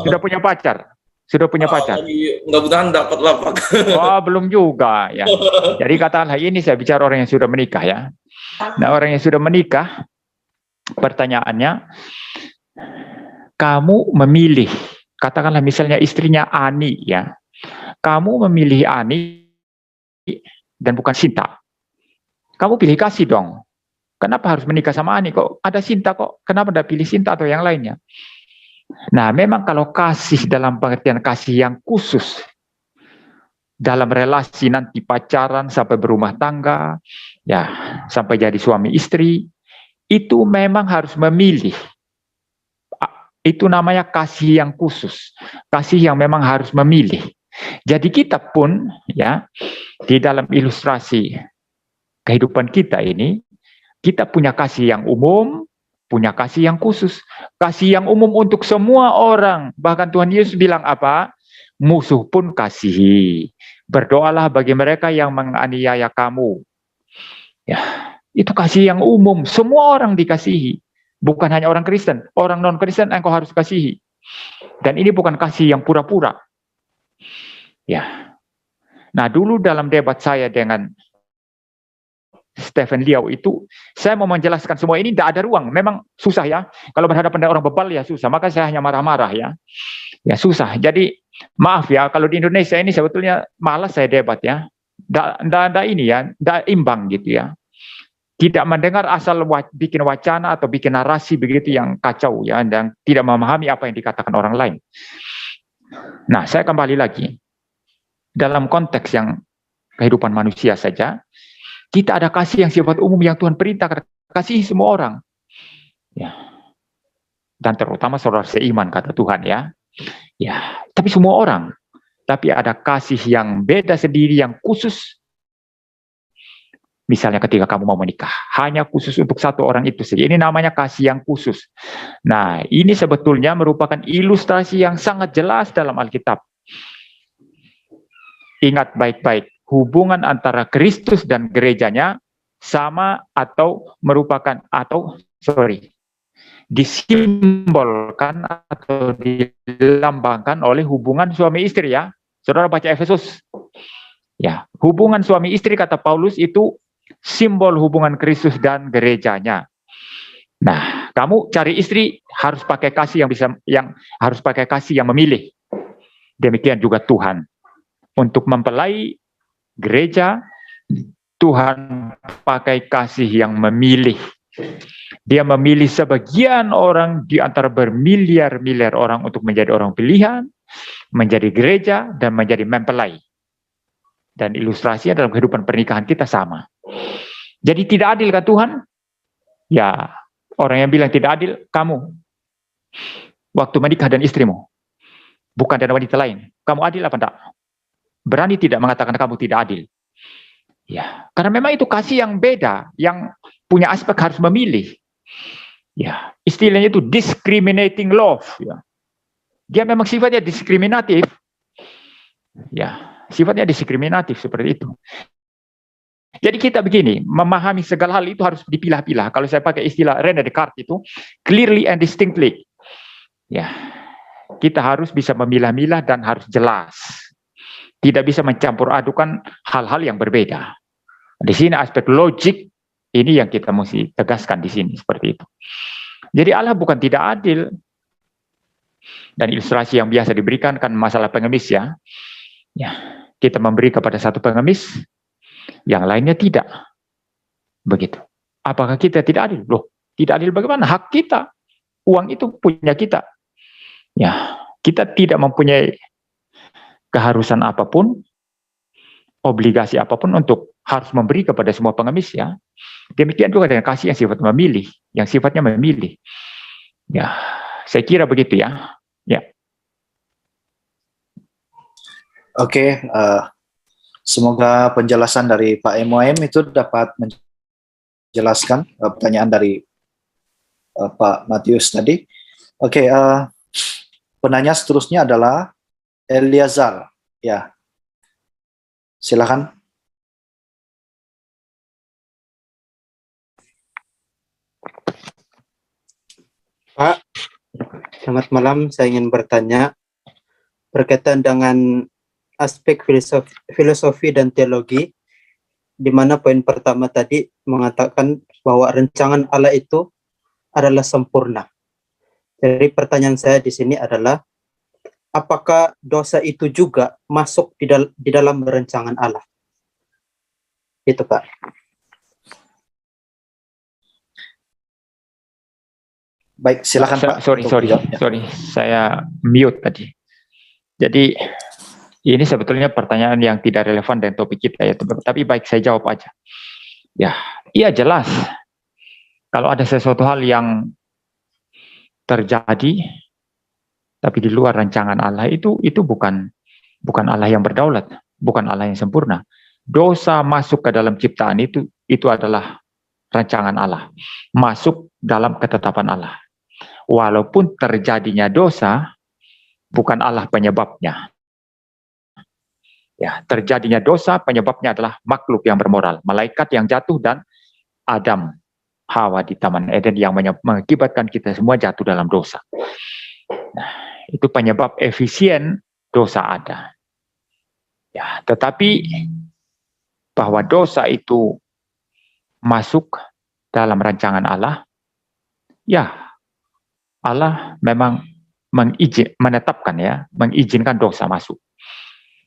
Sudah punya pacar? Sudah punya pacar? Mudah-mudahan dapat lah, Pak. Oh, belum juga ya. Jadi katakanlah ini saya bicara orang yang sudah menikah ya. Nah, orang yang sudah menikah, pertanyaannya, kamu memilih, katakanlah misalnya istrinya Ani ya. Kamu memilih Ani dan bukan Sinta. Kamu pilih kasih dong. Kenapa harus menikah sama Ani kok? Ada Sinta kok. Kenapa tidak pilih Sinta atau yang lainnya? Nah, memang kalau kasih dalam pengertian kasih yang khusus, dalam relasi nanti pacaran sampai berumah tangga, ya sampai jadi suami istri, itu memang harus memilih. Itu namanya kasih yang khusus, kasih yang memang harus memilih. Jadi kita pun, ya di dalam ilustrasi kehidupan kita ini, kita punya kasih yang umum, punya kasih yang khusus. Kasih yang umum untuk semua orang. Bahkan Tuhan Yesus bilang apa? Musuh pun kasihi. Berdoalah bagi mereka yang menganiaya kamu. Ya, itu kasih yang umum. Semua orang dikasihi. Bukan hanya orang Kristen. Orang non-Kristen engkau harus kasihi. Dan ini bukan kasih yang pura-pura. Ya. Nah, dulu dalam debat saya dengan Stephen Liao itu, saya mau menjelaskan semua ini, tidak ada ruang. Memang susah ya. Kalau berhadapan dengan orang bebal ya susah. Maka saya hanya marah-marah ya. Ya susah. Jadi maaf ya, kalau di Indonesia ini sebetulnya malas saya debat ya. Tidak ini ya, tidak imbang gitu ya. Tidak mendengar asal bikin wacana atau bikin narasi begitu yang kacau ya, dan tidak memahami apa yang dikatakan orang lain. Nah, saya kembali lagi. Dalam konteks yang kehidupan manusia saja, kita ada kasih yang sifat umum yang Tuhan perintahkan, kasih semua orang. Ya. Dan terutama saudara seiman kata Tuhan ya. Ya, tapi semua orang. Tapi ada kasih yang beda sendiri yang khusus Misalnya ketika kamu mau menikah, hanya khusus untuk satu orang itu saja. Ini namanya kasih yang khusus. Nah, ini sebetulnya merupakan ilustrasi yang sangat jelas dalam Alkitab. Ingat baik-baik, hubungan antara Kristus dan gerejanya sama atau merupakan, disimbolkan atau dilambangkan oleh hubungan suami istri ya. Saudara baca Efesus. Ya, hubungan suami istri kata Paulus itu simbol hubungan Kristus dan gerejanya. Nah, kamu cari istri harus pakai kasih harus pakai kasih yang memilih. Demikian juga Tuhan. Untuk mempelai gereja, Tuhan pakai kasih yang memilih. Dia memilih sebagian orang di antara bermiliar-miliar orang untuk menjadi orang pilihan, menjadi gereja, dan menjadi mempelai. Dan ilustrasinya dalam kehidupan pernikahan kita sama. Jadi tidak adil kan Tuhan? Ya, orang yang bilang tidak adil, kamu. Waktu menikah dan istrimu. Bukan dengan wanita lain. Kamu adil apa enggak? Berani tidak mengatakan kamu tidak adil. Ya, karena memang itu kasih yang beda, yang punya aspek harus memilih. Ya, istilahnya itu discriminating love. Ya. Dia memang sifatnya diskriminatif. Ya, sifatnya diskriminatif seperti itu. Jadi kita begini, memahami segala hal itu harus dipilah-pilah. Kalau saya pakai istilah René Descartes itu, clearly and distinctly. Ya, kita harus bisa memilah-milah dan harus jelas. Tidak bisa mencampur adukan hal-hal yang berbeda. Di sini aspek logik ini yang kita mesti tegaskan di sini seperti itu. Jadi Allah bukan tidak adil. Dan ilustrasi yang biasa diberikan kan masalah pengemis ya. Ya, kita memberi kepada satu pengemis, yang lainnya tidak. Begitu. Apakah kita tidak adil? Loh, tidak adil bagaimana? Hak kita. Uang itu punya kita. Ya, kita tidak mempunyai keharusan apapun, obligasi apapun untuk harus memberi kepada semua pengemis ya. Demikian juga dengan kasih yang sifat memilih, yang sifatnya memilih. Ya, saya kira begitu ya. Ya. Oke, semoga penjelasan dari Pak MOM itu dapat menjelaskan pertanyaan dari Pak Matius tadi. Oke, penanya seterusnya adalah Eliazar. Ya, silakan. Pak, selamat malam. Saya ingin bertanya berkaitan dengan aspek filosofi dan teologi, di mana poin pertama tadi mengatakan bahwa rancangan Allah itu adalah sempurna. Jadi pertanyaan saya di sini adalah, apakah dosa itu juga masuk di dalam rancangan Allah? Itu Pak. Baik, silakan Pak. Sorry, saya mute tadi. Jadi ini sebetulnya pertanyaan yang tidak relevan dengan topik kita ya, tapi baik saya jawab aja. Ya, iya jelas. Kalau ada sesuatu hal yang terjadi tapi di luar rancangan Allah itu bukan Allah yang berdaulat, bukan Allah yang sempurna. Dosa masuk ke dalam ciptaan itu adalah rancangan Allah, masuk dalam ketetapan Allah. Walaupun terjadinya dosa, bukan Allah penyebabnya. Ya, terjadinya dosa penyebabnya adalah makhluk yang bermoral, malaikat yang jatuh dan Adam, Hawa di Taman Eden yang mengakibatkan kita semua jatuh dalam dosa. Nah, itu penyebab efisien dosa ada. Ya, tetapi bahwa dosa itu masuk dalam rancangan Allah, ya Allah memang mengizinkan dosa masuk.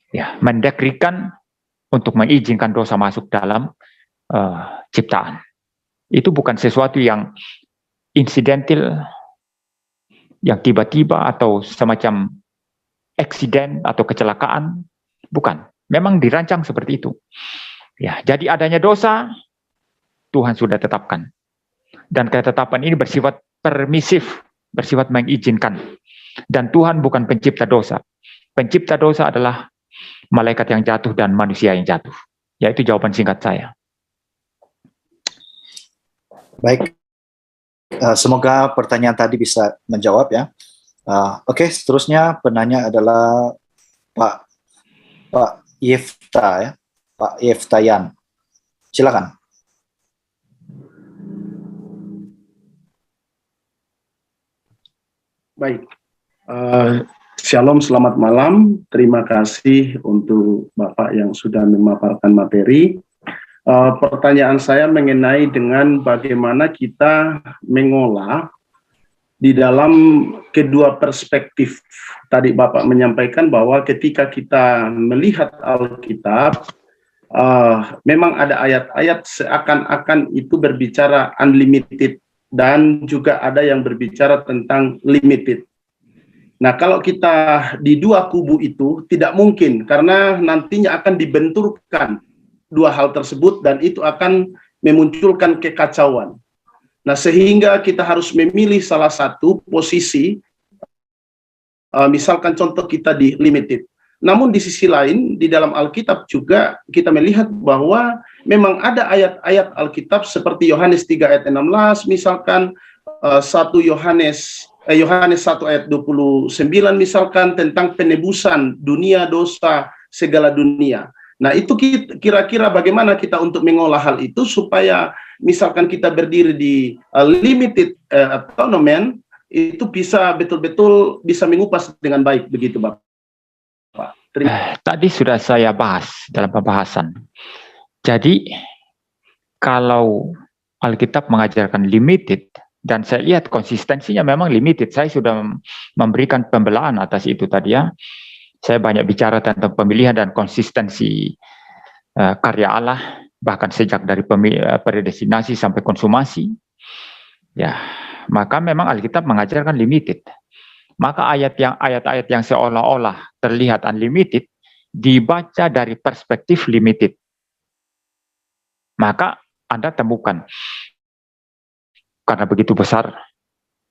Ya, mendekrikan untuk mengizinkan dosa masuk dalam ciptaan. Itu bukan sesuatu yang insidental, yang tiba-tiba atau semacam eksiden atau kecelakaan, bukan. Memang dirancang seperti itu. Ya, jadi adanya dosa Tuhan sudah tetapkan. Dan ketetapan ini bersifat permisif, bersifat mengizinkan. Dan Tuhan bukan pencipta dosa. Pencipta dosa adalah malaikat yang jatuh dan manusia yang jatuh. Yaitu jawaban singkat saya. Baik, semoga pertanyaan tadi bisa menjawab ya. Oke, seterusnya penanya adalah Pak Yefta ya, Pak Yeftayan. Silakan. Baik, Shalom, selamat malam. Terima kasih untuk Bapak yang sudah memaparkan materi. Pertanyaan saya mengenai dengan bagaimana kita mengolah di dalam kedua perspektif. Tadi Bapak menyampaikan bahwa ketika kita melihat Alkitab, memang ada ayat-ayat seakan-akan itu berbicara unlimited, dan juga ada yang berbicara tentang limited. Nah, kalau kita di dua kubu itu tidak mungkin, karena nantinya akan dibenturkan dua hal tersebut dan itu akan memunculkan kekacauan. Nah, sehingga kita harus memilih salah satu posisi, misalkan contoh kita di limited. Namun di sisi lain, di dalam Alkitab juga kita melihat bahwa memang ada ayat-ayat Alkitab seperti Yohanes 3 ayat 16, misalkan 1 Yohanes 1 ayat 29, misalkan tentang penebusan dunia dosa segala dunia. Nah, itu kira-kira bagaimana kita untuk mengolah hal itu supaya misalkan kita berdiri di limited atonement, itu bisa betul-betul bisa mengupas dengan baik, begitu Bapak. Tadi sudah saya bahas dalam pembahasan. Jadi kalau Alkitab mengajarkan limited dan saya lihat konsistensinya memang limited, saya sudah memberikan pembelaan atas itu tadi ya. Saya banyak bicara tentang pemilihan dan konsistensi karya Allah, bahkan sejak dari predestinasi sampai konsumasi. Ya, maka memang Alkitab mengajarkan limited. Maka ayat-ayat yang seolah-olah terlihat unlimited dibaca dari perspektif limited. Maka Anda temukan karena begitu besar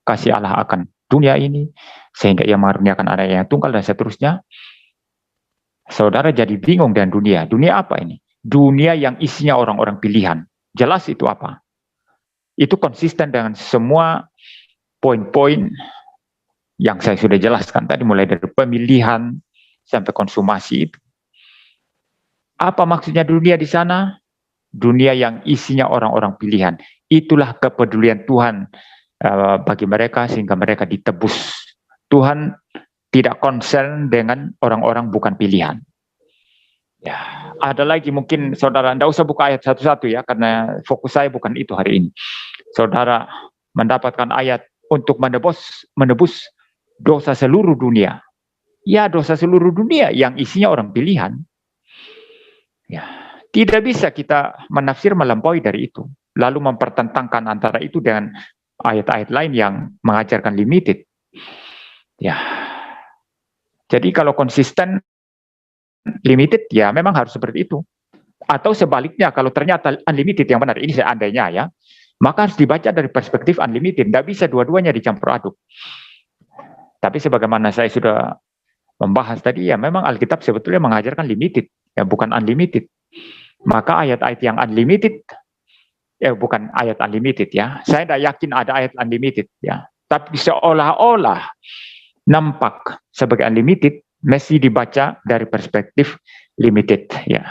kasih Allah akan dunia ini sehingga ia mengaruniakan anak yang tunggal dan seterusnya. Saudara jadi bingung dengan dunia. Dunia apa ini? Dunia yang isinya orang-orang pilihan. Jelas itu apa? Itu konsisten dengan semua poin-poin yang saya sudah jelaskan tadi, mulai dari pemilihan sampai konsumasi itu. Apa maksudnya dunia di sana? Dunia yang isinya orang-orang pilihan. Itulah kepedulian Tuhan bagi mereka sehingga mereka ditebus. Tuhan tidak concern dengan orang-orang bukan pilihan. Ya, ada lagi mungkin saudara, Anda usah buka ayat satu-satu ya, karena fokus saya bukan itu hari ini. Saudara mendapatkan ayat untuk menebus dosa seluruh dunia. Ya, dosa seluruh dunia yang isinya orang pilihan. Ya, tidak bisa kita menafsir melampaui dari itu. Lalu mempertentangkan antara itu dengan ayat-ayat lain yang mengajarkan limited. Ya. Jadi kalau konsisten limited ya memang harus seperti itu. Atau sebaliknya kalau ternyata unlimited yang benar, ini seandainya ya, maka harus dibaca dari perspektif unlimited. Tidak bisa dua-duanya dicampur aduk. Tapi sebagaimana saya sudah membahas tadi, ya memang Alkitab sebetulnya mengajarkan limited, ya bukan unlimited. Maka ayat-ayat yang unlimited, bukan ayat unlimited ya. Saya tidak yakin ada ayat unlimited ya. Tapi seolah-olah nampak sebagai unlimited, mesti dibaca dari perspektif limited ya.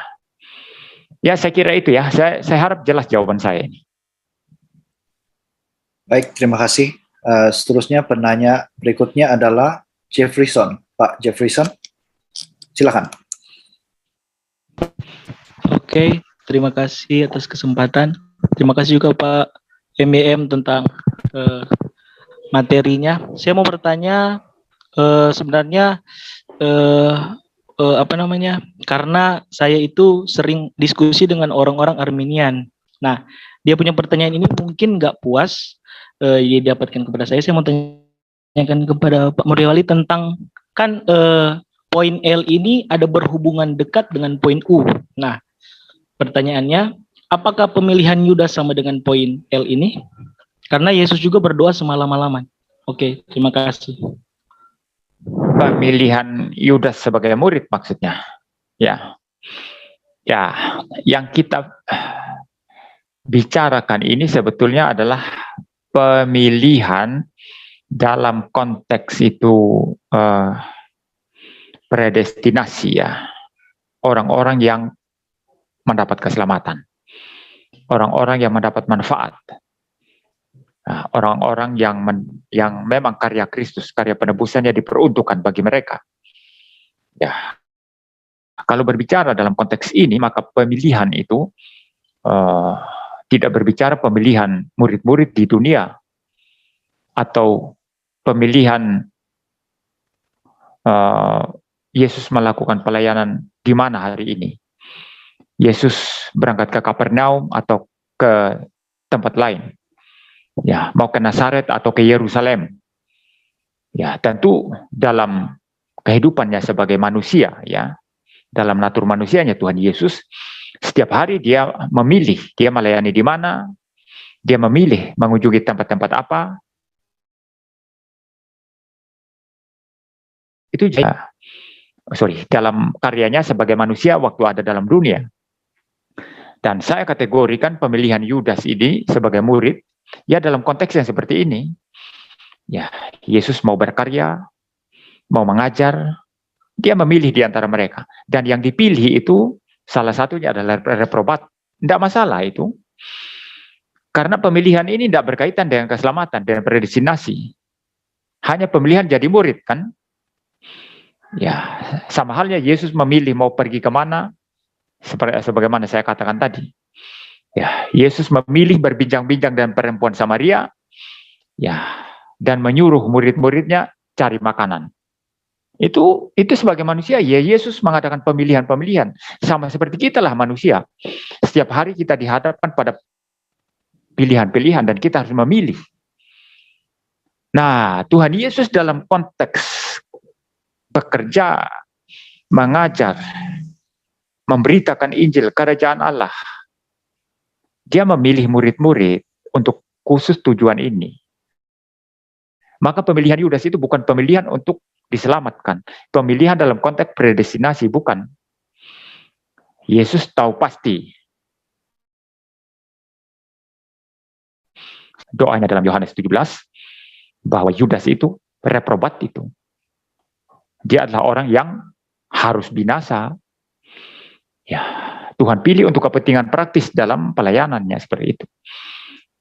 Ya saya kira itu ya. Saya harap jelas jawaban saya ini. Baik, terima kasih. Seterusnya penanya berikutnya adalah Jefferson. Pak Jefferson, silakan. Oke, terima kasih atas kesempatan. Terima kasih juga Pak MEM tentang materinya. Saya mau bertanya sebenarnya karena saya itu sering diskusi dengan orang-orang Armenian. Nah, dia punya pertanyaan ini mungkin nggak puas didapatkan kepada saya. Saya mau tanyakan kepada Pak Muriwali tentang kan poin L ini ada berhubungan dekat dengan poin U. Nah, pertanyaannya, apakah pemilihan Yudas sama dengan poin L ini? Karena Yesus juga berdoa semalam-malaman. Oke, terima kasih. Pemilihan Yudas sebagai murid maksudnya. Ya. Ya, yang kita bicarakan ini sebetulnya adalah pemilihan dalam konteks itu predestinasi ya. Orang-orang yang mendapat keselamatan. Orang-orang yang mendapat manfaat. Orang-orang yang memang karya Kristus, karya penebusannya diperuntukkan bagi mereka. Ya. Kalau berbicara dalam konteks ini, maka pemilihan itu tidak berbicara pemilihan murid-murid di dunia atau pemilihan Yesus melakukan pelayanan di mana hari ini. Yesus berangkat ke Kapernaum atau ke tempat lain. Ya, mau ke Nazaret atau ke Yerusalem. Ya, tentu dalam kehidupannya sebagai manusia, ya, dalam natur manusianya Tuhan Yesus setiap hari dia memilih, dia melayani di mana, dia memilih mengunjungi tempat-tempat apa. Itu dalam karyanya sebagai manusia waktu ada dalam dunia. Dan saya kategorikan pemilihan Yudas ini sebagai murid, ya dalam konteks yang seperti ini. Ya, Yesus mau berkarya, mau mengajar, dia memilih di antara mereka. Dan yang dipilih itu salah satunya adalah reprobat. Tidak masalah itu. Karena pemilihan ini tidak berkaitan dengan keselamatan, dengan predestinasi. Hanya pemilihan jadi murid, kan? Ya, sama halnya Yesus memilih mau pergi kemana, sebagaimana saya katakan tadi. Ya, Yesus memilih berbincang-bincang dengan perempuan Samaria, ya, dan menyuruh murid-muridnya cari makanan. Itu sebagai manusia, ya Yesus mengadakan pemilihan-pemilihan. Sama seperti kita lah manusia. Setiap hari kita dihadapkan pada pilihan-pilihan dan kita harus memilih. Nah, Tuhan Yesus dalam konteks bekerja, mengajar, memberitakan Injil kerajaan Allah. Dia memilih murid-murid untuk khusus tujuan ini. Maka pemilihan Yudas itu bukan pemilihan untuk diselamatkan. Pemilihan dalam konteks predestinasi, bukan. Yesus tahu pasti. Doanya dalam Yohanes 17, bahwa Yudas itu, reprobat itu. Dia adalah orang yang harus binasa. Ya, Tuhan pilih untuk kepentingan praktis dalam pelayanannya seperti itu.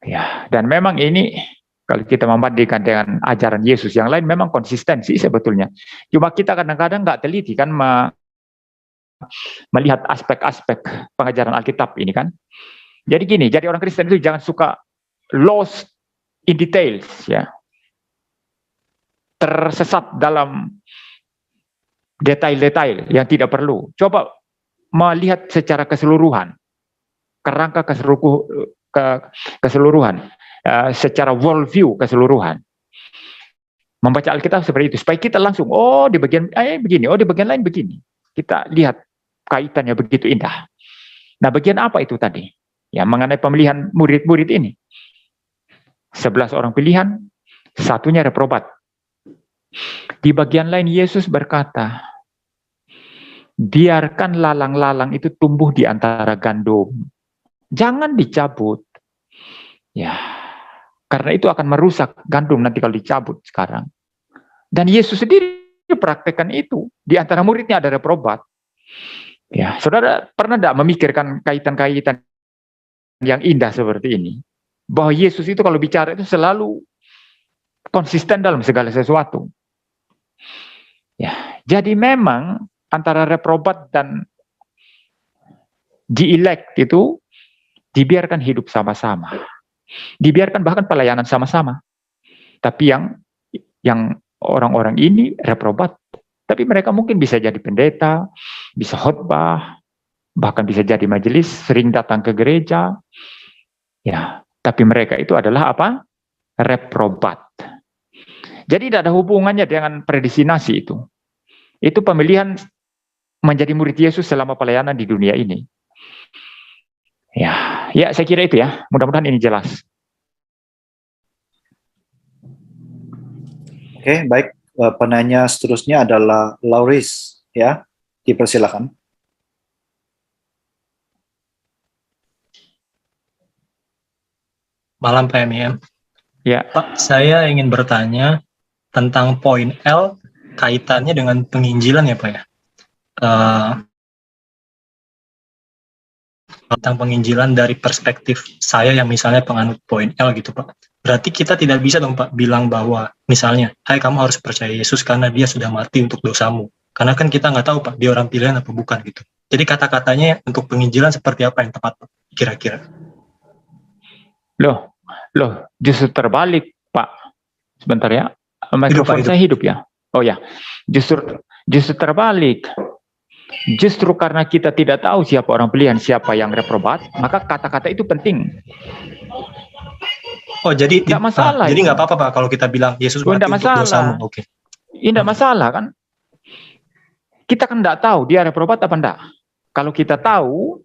Ya, dan memang ini kalau kita membandingkan dengan ajaran Yesus yang lain memang konsistensi sebetulnya. Cuma kita kadang-kadang nggak teliti kan melihat aspek-aspek pengajaran Alkitab ini kan. Jadi gini, jadi orang Kristen itu jangan suka lost in details ya. Tersesat dalam detail-detail yang tidak perlu. Coba melihat secara keseluruhan, kerangka keseluruhan, secara worldview keseluruhan. Membaca Alkitab seperti itu supaya kita langsung di bagian begini, di bagian lain begini. Kita lihat kaitannya begitu indah. Nah, bagian apa itu tadi? Ya, mengenai pemilihan murid-murid ini. 11 orang pilihan, satunya reprobat. Di bagian lain Yesus berkata, biarkan lalang-lalang itu tumbuh di antara gandum. Jangan dicabut. Ya, karena itu akan merusak gandum nanti kalau dicabut sekarang. Dan Yesus sendiri praktekkan itu. Di antara muridnya ada reprobat. Ya, saudara pernah tidak memikirkan kaitan-kaitan yang indah seperti ini? Bahwa Yesus itu kalau bicara itu selalu konsisten dalam segala sesuatu. Ya, jadi memang antara reprobat dan dielect itu dibiarkan hidup sama-sama. Dibiarkan bahkan pelayanan sama-sama. Tapi yang orang-orang ini reprobat. Tapi mereka mungkin bisa jadi pendeta, bisa khotbah, bahkan bisa jadi majelis, sering datang ke gereja. Ya, tapi mereka itu adalah apa? Reprobat. Jadi tidak ada hubungannya dengan predestinasi itu. Itu pemilihan menjadi murid Yesus selama pelayanan di dunia ini. Ya, saya kira itu ya. Mudah-mudahan ini jelas. Oke, baik. Penanya seterusnya adalah Lauris, ya. Dipersilakan. Malam PMIM. Ya, Pak, saya ingin bertanya tentang poin L kaitannya dengan penginjilan ya Pak ya. Tentang penginjilan dari perspektif saya yang misalnya penganut poin L gitu Pak. Berarti kita tidak bisa dong Pak bilang bahwa misalnya, hai kamu harus percaya Yesus karena dia sudah mati untuk dosamu. Karena kan kita nggak tahu Pak, dia orang pilihan apa bukan gitu. Jadi kata-katanya untuk penginjilan seperti apa yang tepat Pak, kira-kira? loh, justru terbalik Pak. Sebentar ya, mikrofon Hidup. saya hidup ya. Oh ya, justru terbalik. Justru karena kita tidak tahu siapa orang pilihan, siapa yang reprobat, maka kata-kata itu penting. Oh jadi Nggak masalah jadi itu. nggak apa-apa Pak kalau kita bilang Yesus Oh, mati nggak untuk masalah. dosamu. Oke. Ini tidak masalah kan? Kita kan tidak tahu dia reprobat apa enggak. Kalau kita tahu,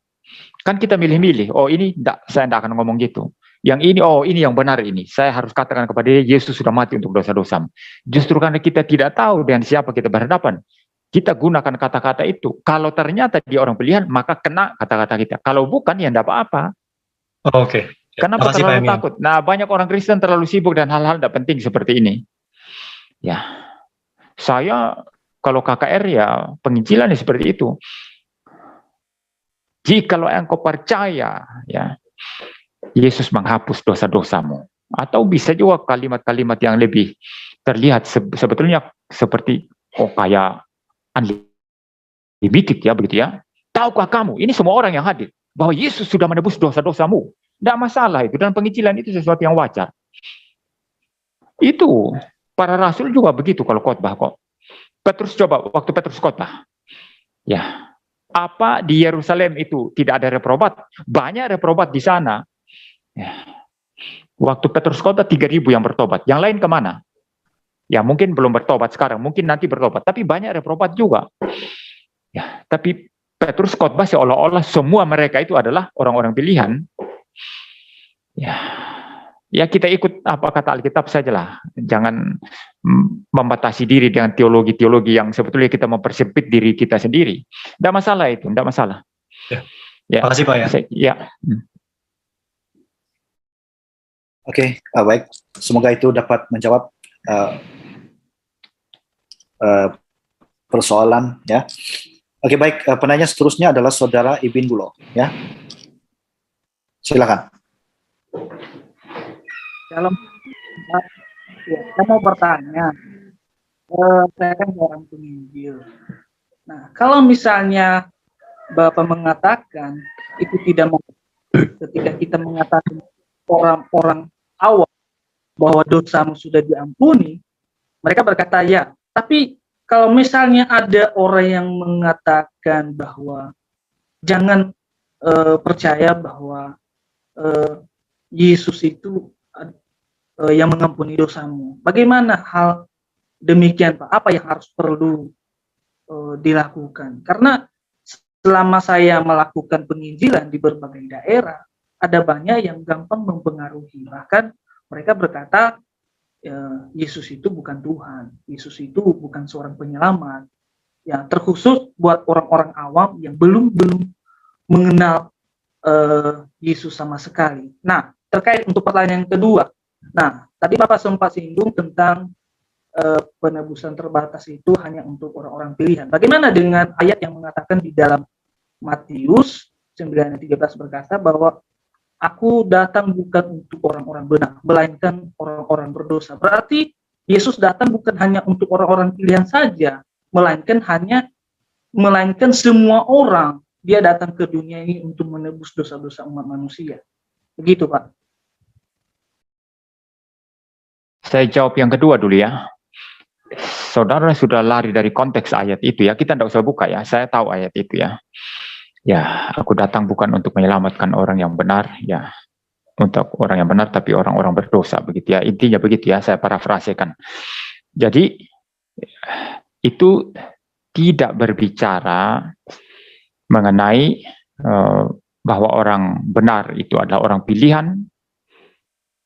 kan kita milih-milih. Oh ini enggak, saya tidak akan ngomong gitu. Yang ini, oh ini yang benar ini. Saya harus katakan kepada dia, Yesus sudah mati untuk dosa-dosamu. Justru karena kita tidak tahu dengan siapa kita berhadapan, kita gunakan kata-kata itu. Kalau ternyata dia orang pilihan, maka kena kata-kata kita. Kalau bukan, ya tidak apa-apa. Oke. Kenapa Makasih, terlalu Pak Emil. takut? Nah, banyak orang Kristen terlalu sibuk dan hal-hal tidak penting seperti ini. Ya, saya kalau KKR ya penginjilan ya seperti itu. Jikalau engkau percaya, ya Yesus menghapus dosa-dosamu. Atau bisa juga kalimat-kalimat yang lebih terlihat sebetulnya seperti kayak unlimited ya begitu ya. Tahukah kamu? Ini semua orang yang hadir bahwa Yesus sudah menebus dosa-dosamu. Tidak masalah itu, dan penginjilan itu sesuatu yang wajar. Itu para rasul juga begitu kalau khotbah kok. Petrus coba waktu Petrus khotbah. Ya. Apa di Yerusalem itu tidak ada reprobat? Banyak reprobat di sana. Ya. Waktu Petrus khotbah 3.000 yang bertobat. Yang lain kemana? Ya mungkin belum bertobat sekarang, mungkin nanti bertobat. Tapi banyak reprobat juga. Ya, tapi Petrus khotbah seolah-olah semua mereka itu adalah orang-orang pilihan. Ya kita ikut apa kata Alkitab sajalah. Jangan membatasi diri dengan teologi-teologi yang sebetulnya kita mempersempit diri kita sendiri. Tidak masalah itu, tidak masalah. Ya. Makasih Pak ya. Ya. Oke, baik. Semoga itu dapat menjawab persoalan ya. Oke, baik. Penanya seterusnya adalah Saudara Ibin Bulo ya. Silakan. Kalau saya mau bertanya, saya kan seorang penginjil. Nah, kalau misalnya Bapak mengatakan itu tidak mau, ketika kita mengatakan orang-orang awam bahwa dosamu sudah diampuni, mereka berkata ya. Tapi kalau misalnya ada orang yang mengatakan bahwa jangan percaya bahwa Yesus itu yang mengampuni dosamu. Bagaimana hal demikian, Pak? Apa yang harus perlu dilakukan? Karena selama saya melakukan penginjilan di berbagai daerah, ada banyak yang gampang mempengaruhi. Bahkan mereka berkata, Yesus itu bukan Tuhan. Yesus itu bukan seorang penyelamat. Ya, terkhusus buat orang-orang awam yang belum mengenal Yesus sama sekali. Nah, terkait untuk pertanyaan kedua. Nah, tadi Bapak sempat singgung tentang penebusan terbatas itu hanya untuk orang-orang pilihan. Bagaimana dengan ayat yang mengatakan di dalam Matius 9:13 berkata bahwa aku datang bukan untuk orang-orang benar, melainkan orang-orang berdosa. Berarti Yesus datang bukan hanya untuk orang-orang pilihan saja, melainkan semua orang. Dia datang ke dunia ini untuk menebus dosa-dosa umat manusia. Begitu, Pak. Saya jawab yang kedua dulu ya. Saudara sudah lari dari konteks ayat itu ya. Kita tidak usah buka ya. Saya tahu ayat itu ya. Ya, aku datang bukan untuk menyelamatkan orang yang benar ya. Untuk orang yang benar tapi orang-orang berdosa begitu ya. Intinya begitu ya. Saya parafrasekan. Jadi itu tidak berbicara mengenai bahwa orang benar itu adalah orang pilihan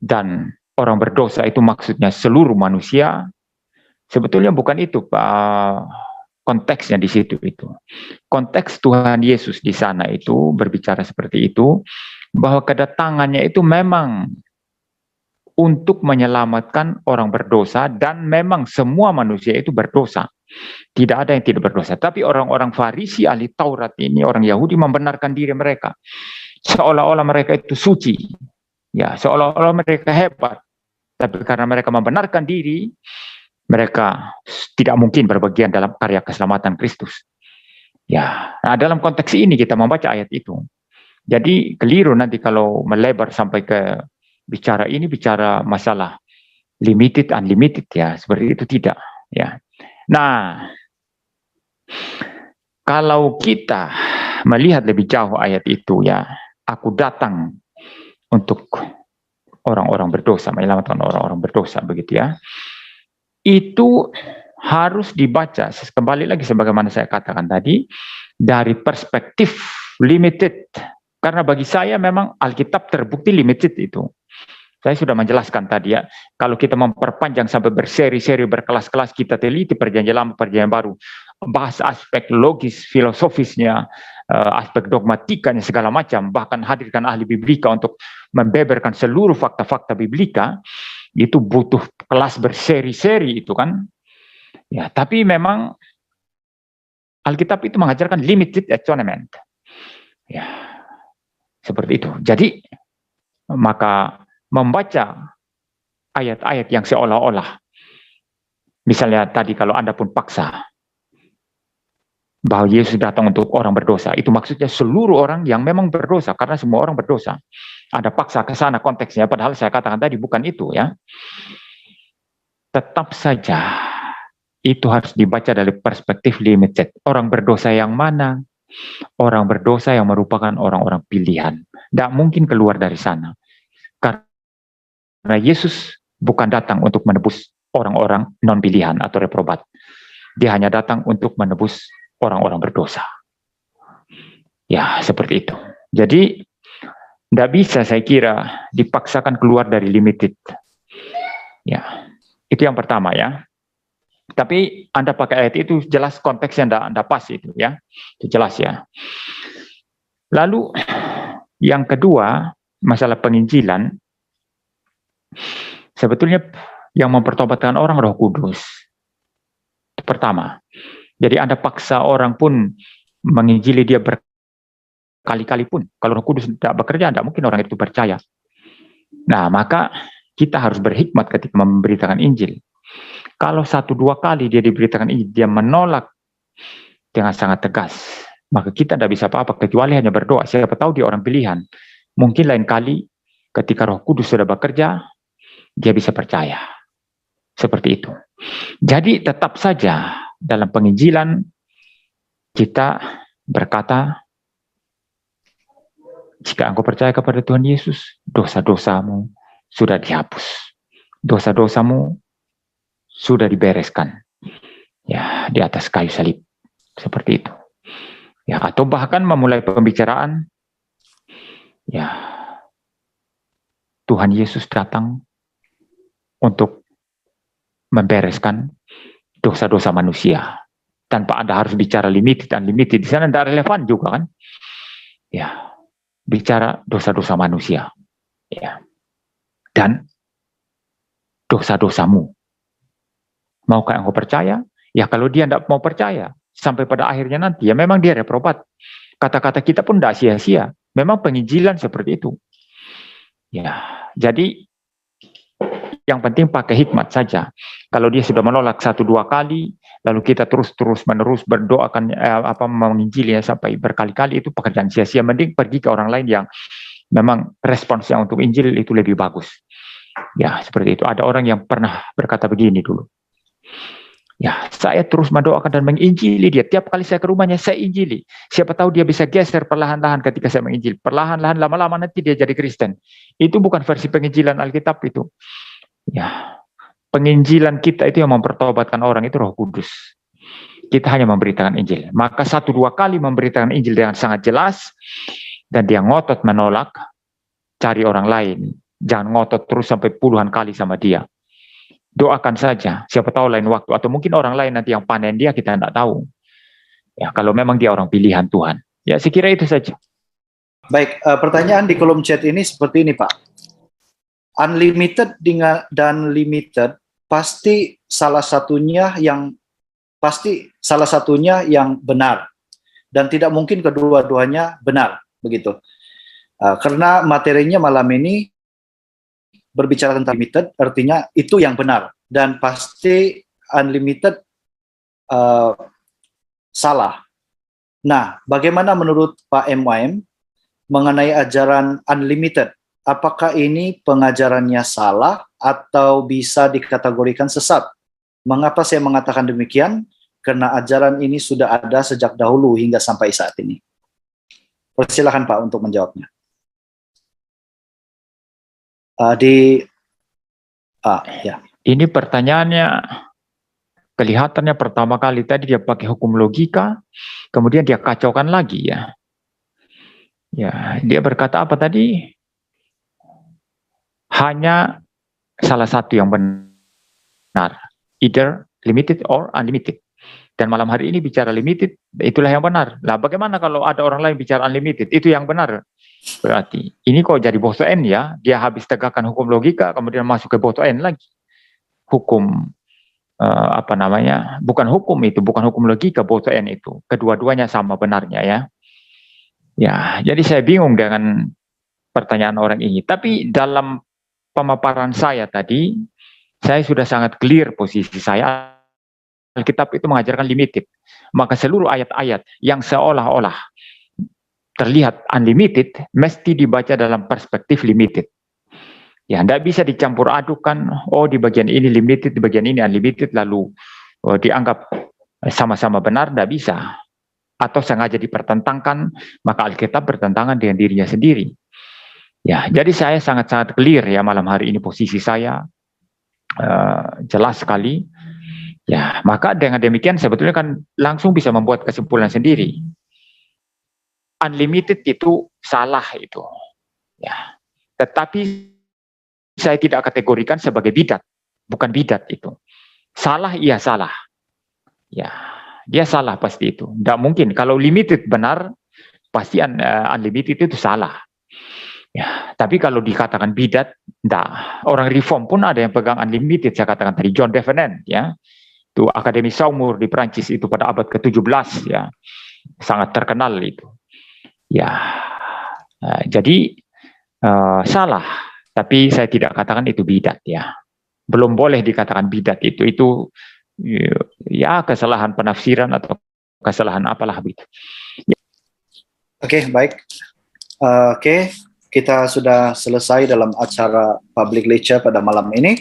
dan orang berdosa itu maksudnya seluruh manusia. Sebetulnya bukan itu konteksnya di situ itu. Konteks Tuhan Yesus di sana itu berbicara seperti itu, bahwa kedatangannya itu memang untuk menyelamatkan orang berdosa, dan memang semua manusia itu berdosa. Tidak ada yang tidak berdosa. Tapi orang-orang Farisi, ahli Taurat ini, orang Yahudi membenarkan diri mereka. Seolah-olah mereka itu suci. Ya, seolah-olah mereka hebat. Tapi karena mereka membenarkan diri, mereka tidak mungkin berbagian dalam karya keselamatan Kristus. Ya, nah dalam konteks ini kita membaca ayat itu. Jadi keliru nanti kalau melebar sampai ke bicara ini, bicara masalah limited, unlimited, ya seperti itu tidak. Ya. Nah, kalau kita melihat lebih jauh ayat itu, ya, aku datang untuk orang-orang berdosa, menyelamatkan orang-orang berdosa, begitu ya. Itu harus dibaca, kembali lagi sebagaimana saya katakan tadi, dari perspektif limited. Karena bagi saya memang Alkitab terbukti limited itu. Saya sudah menjelaskan tadi ya, kalau kita memperpanjang sampai berseri-seri, berkelas-kelas, kita teliti perjanjian lama, perjanjian baru, bahas aspek logis, filosofisnya, aspek dogmatikanya, segala macam, bahkan hadirkan ahli biblika untuk membeberkan seluruh fakta-fakta biblika, itu butuh kelas berseri-seri itu kan. Ya, tapi memang Alkitab itu mengajarkan limited atonement. Ya, seperti itu. Jadi, maka membaca ayat-ayat yang seolah-olah, misalnya tadi kalau Anda pun paksa bahwa Yesus datang untuk orang berdosa, itu maksudnya seluruh orang yang memang berdosa, karena semua orang berdosa. Ada paksa ke sana konteksnya, padahal saya katakan tadi bukan itu ya. Tetap saja itu harus dibaca dari perspektif limited. Orang berdosa yang mana? Orang berdosa yang merupakan orang-orang pilihan. Tidak mungkin keluar dari sana. Karena Yesus bukan datang untuk menebus orang-orang non-pilihan atau reprobat. Dia hanya datang untuk menebus orang-orang berdosa. Ya, seperti itu. Jadi, tidak bisa saya kira dipaksakan keluar dari limited. Ya, itu yang pertama ya. Tapi Anda pakai ayat itu jelas konteksnya tidak pas itu ya. Itu jelas ya. Lalu, yang kedua, masalah penginjilan. Sebetulnya yang mempertobatkan orang Roh Kudus. Itu pertama. Jadi Anda paksa orang pun menginjili dia berkali-kali pun. Kalau Roh Kudus tidak bekerja, tidak mungkin orang itu percaya. Nah, maka kita harus berhikmat ketika memberitakan Injil. Kalau 1-2 kali dia diberitakan Injil, dia menolak dengan sangat tegas, maka kita tidak bisa apa-apa kecuali hanya berdoa. Siapa tahu dia orang pilihan. Mungkin lain kali ketika Roh Kudus sudah bekerja, dia bisa percaya. Seperti itu. Jadi tetap saja dalam penginjilan kita berkata, jika engkau percaya kepada Tuhan Yesus, dosa-dosamu sudah dihapus. Dosa-dosamu sudah dibereskan. Ya, di atas kayu salib. Seperti itu. Ya, atau bahkan memulai pembicaraan, ya, Tuhan Yesus datang untuk membereskan dosa-dosa manusia. Tanpa Anda harus bicara limited dan unlimited. Di sana tidak relevan juga kan. Ya, bicara dosa-dosa manusia. Ya. Dan dosa-dosamu. Maukah engkau percaya? Ya kalau dia tidak mau percaya, sampai pada akhirnya nanti, ya memang dia reprobat. Kata-kata kita pun tidak sia-sia. Memang penginjilan seperti itu. Ya, jadi yang penting pakai hikmat saja. Kalau dia sudah menolak 1-2 kali, lalu kita terus-menerus berdoakan menginjilinya sampai berkali-kali, itu pekerjaan sia-sia. Mending pergi ke orang lain yang memang responsnya untuk Injil itu lebih bagus. Ya, seperti itu. Ada orang yang pernah berkata begini dulu. Ya, saya terus mendoakan dan menginjili dia. Tiap kali saya ke rumahnya, saya injili. Siapa tahu dia bisa geser perlahan-lahan ketika saya menginjil. Perlahan-lahan, lama-lama nanti dia jadi Kristen. Itu bukan versi penginjilan Alkitab itu. Ya, penginjilan kita itu yang mempertobatkan orang itu Roh Kudus. Kita hanya memberitakan Injil. Maka 1-2 kali memberitakan Injil dengan sangat jelas, dan dia ngotot menolak, cari orang lain. Jangan ngotot terus sampai puluhan kali sama dia. Doakan saja, siapa tahu lain waktu, atau mungkin orang lain nanti yang panen dia, kita tidak tahu. Ya, kalau memang dia orang pilihan Tuhan. Ya, saya kira itu saja. Baik, pertanyaan di kolom chat ini seperti ini, Pak. unlimited dan limited pasti salah satunya yang benar, dan tidak mungkin kedua-duanya benar, begitu. Karena materinya malam ini berbicara tentang limited, artinya itu yang benar, dan pasti unlimited salah. Nah, bagaimana menurut Pak MYM mengenai ajaran unlimited? Apakah ini pengajarannya salah atau bisa dikategorikan sesat? Mengapa saya mengatakan demikian? Karena ajaran ini sudah ada sejak dahulu hingga sampai saat ini. Persilakan Pak untuk menjawabnya. Ya. Ini pertanyaannya kelihatannya pertama kali tadi dia pakai hukum logika, kemudian dia kacaukan lagi ya. Ya, dia berkata apa tadi? Hanya salah satu yang benar, either limited or unlimited. Dan malam hari ini bicara limited, itulah yang benar. Lah bagaimana kalau ada orang lain bicara unlimited, itu yang benar? Berarti ini kok jadi botoen ya, dia habis tegakkan hukum logika, kemudian masuk ke botoen lagi. Hukum, bukan hukum itu, bukan hukum logika, botoen itu. Kedua-duanya sama benarnya ya. Ya, jadi saya bingung dengan pertanyaan orang ini. Tapi dalam pemaparan saya tadi, saya sudah sangat clear posisi saya. Alkitab itu mengajarkan limited. Maka seluruh ayat-ayat yang seolah-olah terlihat unlimited, mesti dibaca dalam perspektif limited. Ya, tidak bisa dicampur adukan, oh di bagian ini limited, di bagian ini unlimited, lalu dianggap sama-sama benar, tidak bisa. Atau sengaja dipertentangkan, maka Alkitab bertentangan dengan dirinya sendiri. Ya, jadi saya sangat-sangat clear ya malam hari ini posisi saya jelas sekali. Ya, maka dengan demikian sebetulnya kan langsung bisa membuat kesimpulan sendiri. Unlimited itu salah itu. Ya. Tetapi saya tidak kategorikan sebagai bidat, bukan bidat itu. Salah iya salah. Ya, dia salah pasti itu. Tidak mungkin kalau limited benar, pasti unlimited itu salah. Ya, tapi kalau dikatakan bidat, enggak. Orang reform pun ada yang pegang unlimited, saya katakan tadi, John Devenant, ya. Itu Akademi Saumur di Prancis itu pada abad ke-17, ya. Sangat terkenal itu. Ya, jadi salah, tapi saya tidak katakan itu bidat, ya. Belum boleh dikatakan bidat itu ya kesalahan penafsiran atau kesalahan apalah begitu. Ya. Oke, baik. Oke. Kita sudah selesai dalam acara public lecture pada malam ini.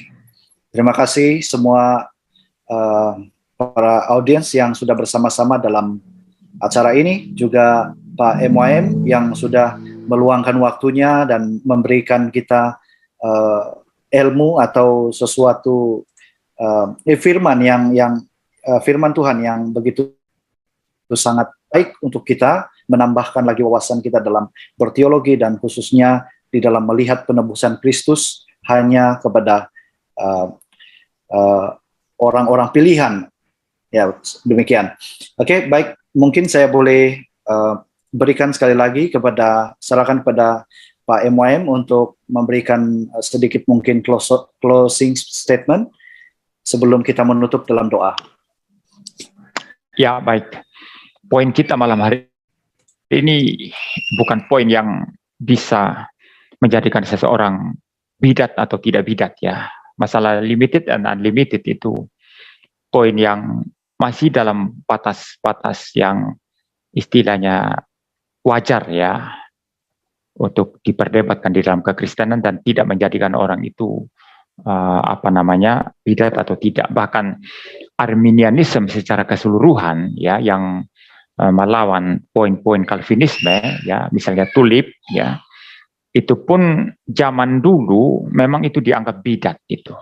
Terima kasih semua para audiens yang sudah bersama-sama dalam acara ini, juga Pak MYM yang sudah meluangkan waktunya dan memberikan kita ilmu atau sesuatu firman firman Tuhan yang begitu sangat baik untuk kita, menambahkan lagi wawasan kita dalam berteologi dan khususnya di dalam melihat penebusan Kristus hanya kepada orang-orang pilihan. Ya, demikian. Oke, baik. Mungkin saya boleh berikan sekali lagi serahkan kepada Pak MYM untuk memberikan sedikit mungkin closing statement sebelum kita menutup dalam doa. Ya, baik. Poin kita malam hari ini bukan poin yang bisa menjadikan seseorang bidat atau tidak bidat ya. Masalah limited dan unlimited itu poin yang masih dalam batas-batas yang istilahnya wajar ya untuk diperdebatkan di dalam kekristenan dan tidak menjadikan orang itu bidat atau tidak. Bahkan Arminianisme secara keseluruhan ya yang melawan poin-poin Calvinisme ya, misalnya tulip ya, itu pun zaman dulu memang itu dianggap bidat itu.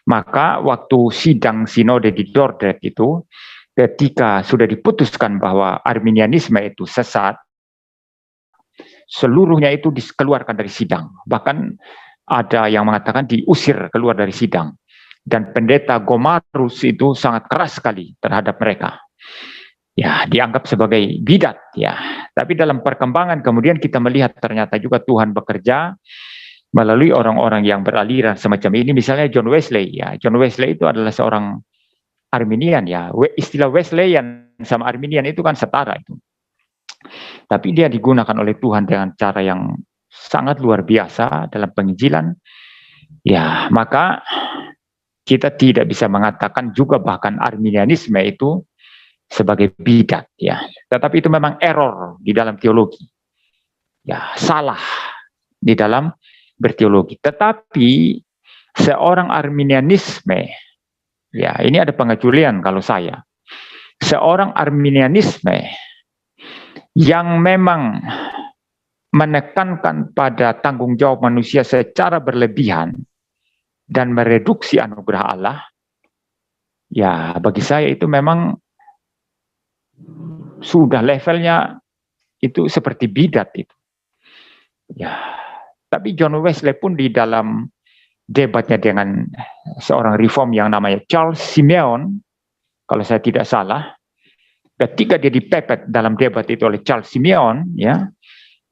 Maka waktu sidang sinode di Dordrecht itu, ketika sudah diputuskan bahwa Arminianisme itu sesat, seluruhnya itu dikeluarkan dari sidang. Bahkan ada yang mengatakan diusir keluar dari sidang. Dan pendeta Gomarus itu sangat keras sekali terhadap mereka. Ya, dianggap sebagai bidat ya. Tapi dalam perkembangan kemudian kita melihat ternyata juga Tuhan bekerja melalui orang-orang yang beraliran semacam ini, misalnya John Wesley. Ya, John Wesley itu adalah seorang Arminian ya. Istilah Wesleyan sama Arminian itu kan setara itu. Tapi dia digunakan oleh Tuhan dengan cara yang sangat luar biasa dalam penginjilan. Ya, maka kita tidak bisa mengatakan juga bahkan Arminianisme itu sebagai bidat ya. Tetapi itu memang error di dalam teologi. Ya, salah di dalam berteologi. Tetapi seorang Arminianisme, ya ini ada pengecualian kalau saya. Seorang Arminianisme yang memang menekankan pada tanggung jawab manusia secara berlebihan dan mereduksi anugerah Allah, ya bagi saya itu memang sudah levelnya itu seperti bidat itu. Ya, tapi John Wesley pun di dalam debatnya dengan seorang reform yang namanya Charles Simeon, kalau saya tidak salah, ketika dia dipepet dalam debat itu oleh Charles Simeon, ya,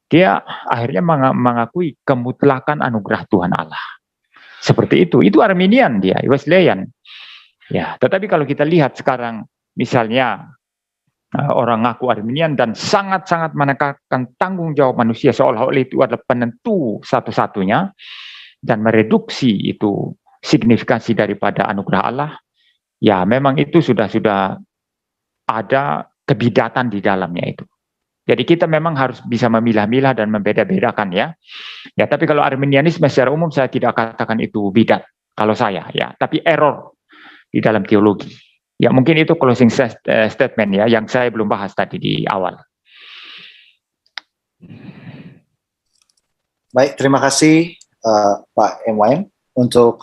dia akhirnya mengakui kemutlakan anugerah Tuhan Allah. Seperti itu Arminian dia, Wesleyan. Ya, tetapi kalau kita lihat sekarang, misalnya orang ngaku Arminian dan sangat-sangat menekankan tanggung jawab manusia seolah-olah itu adalah penentu satu-satunya dan mereduksi itu signifikansi daripada anugerah Allah, ya memang itu sudah ada kebidatan di dalamnya itu. Jadi kita memang harus bisa memilah-milah dan membeda-bedakan ya. Ya, tapi kalau Arminianisme secara umum saya tidak katakan itu bidat kalau saya ya, tapi error di dalam teologi. Ya mungkin itu closing statement ya yang saya belum bahas tadi di awal. Baik, terima kasih Pak MWM untuk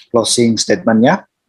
closing statementnya.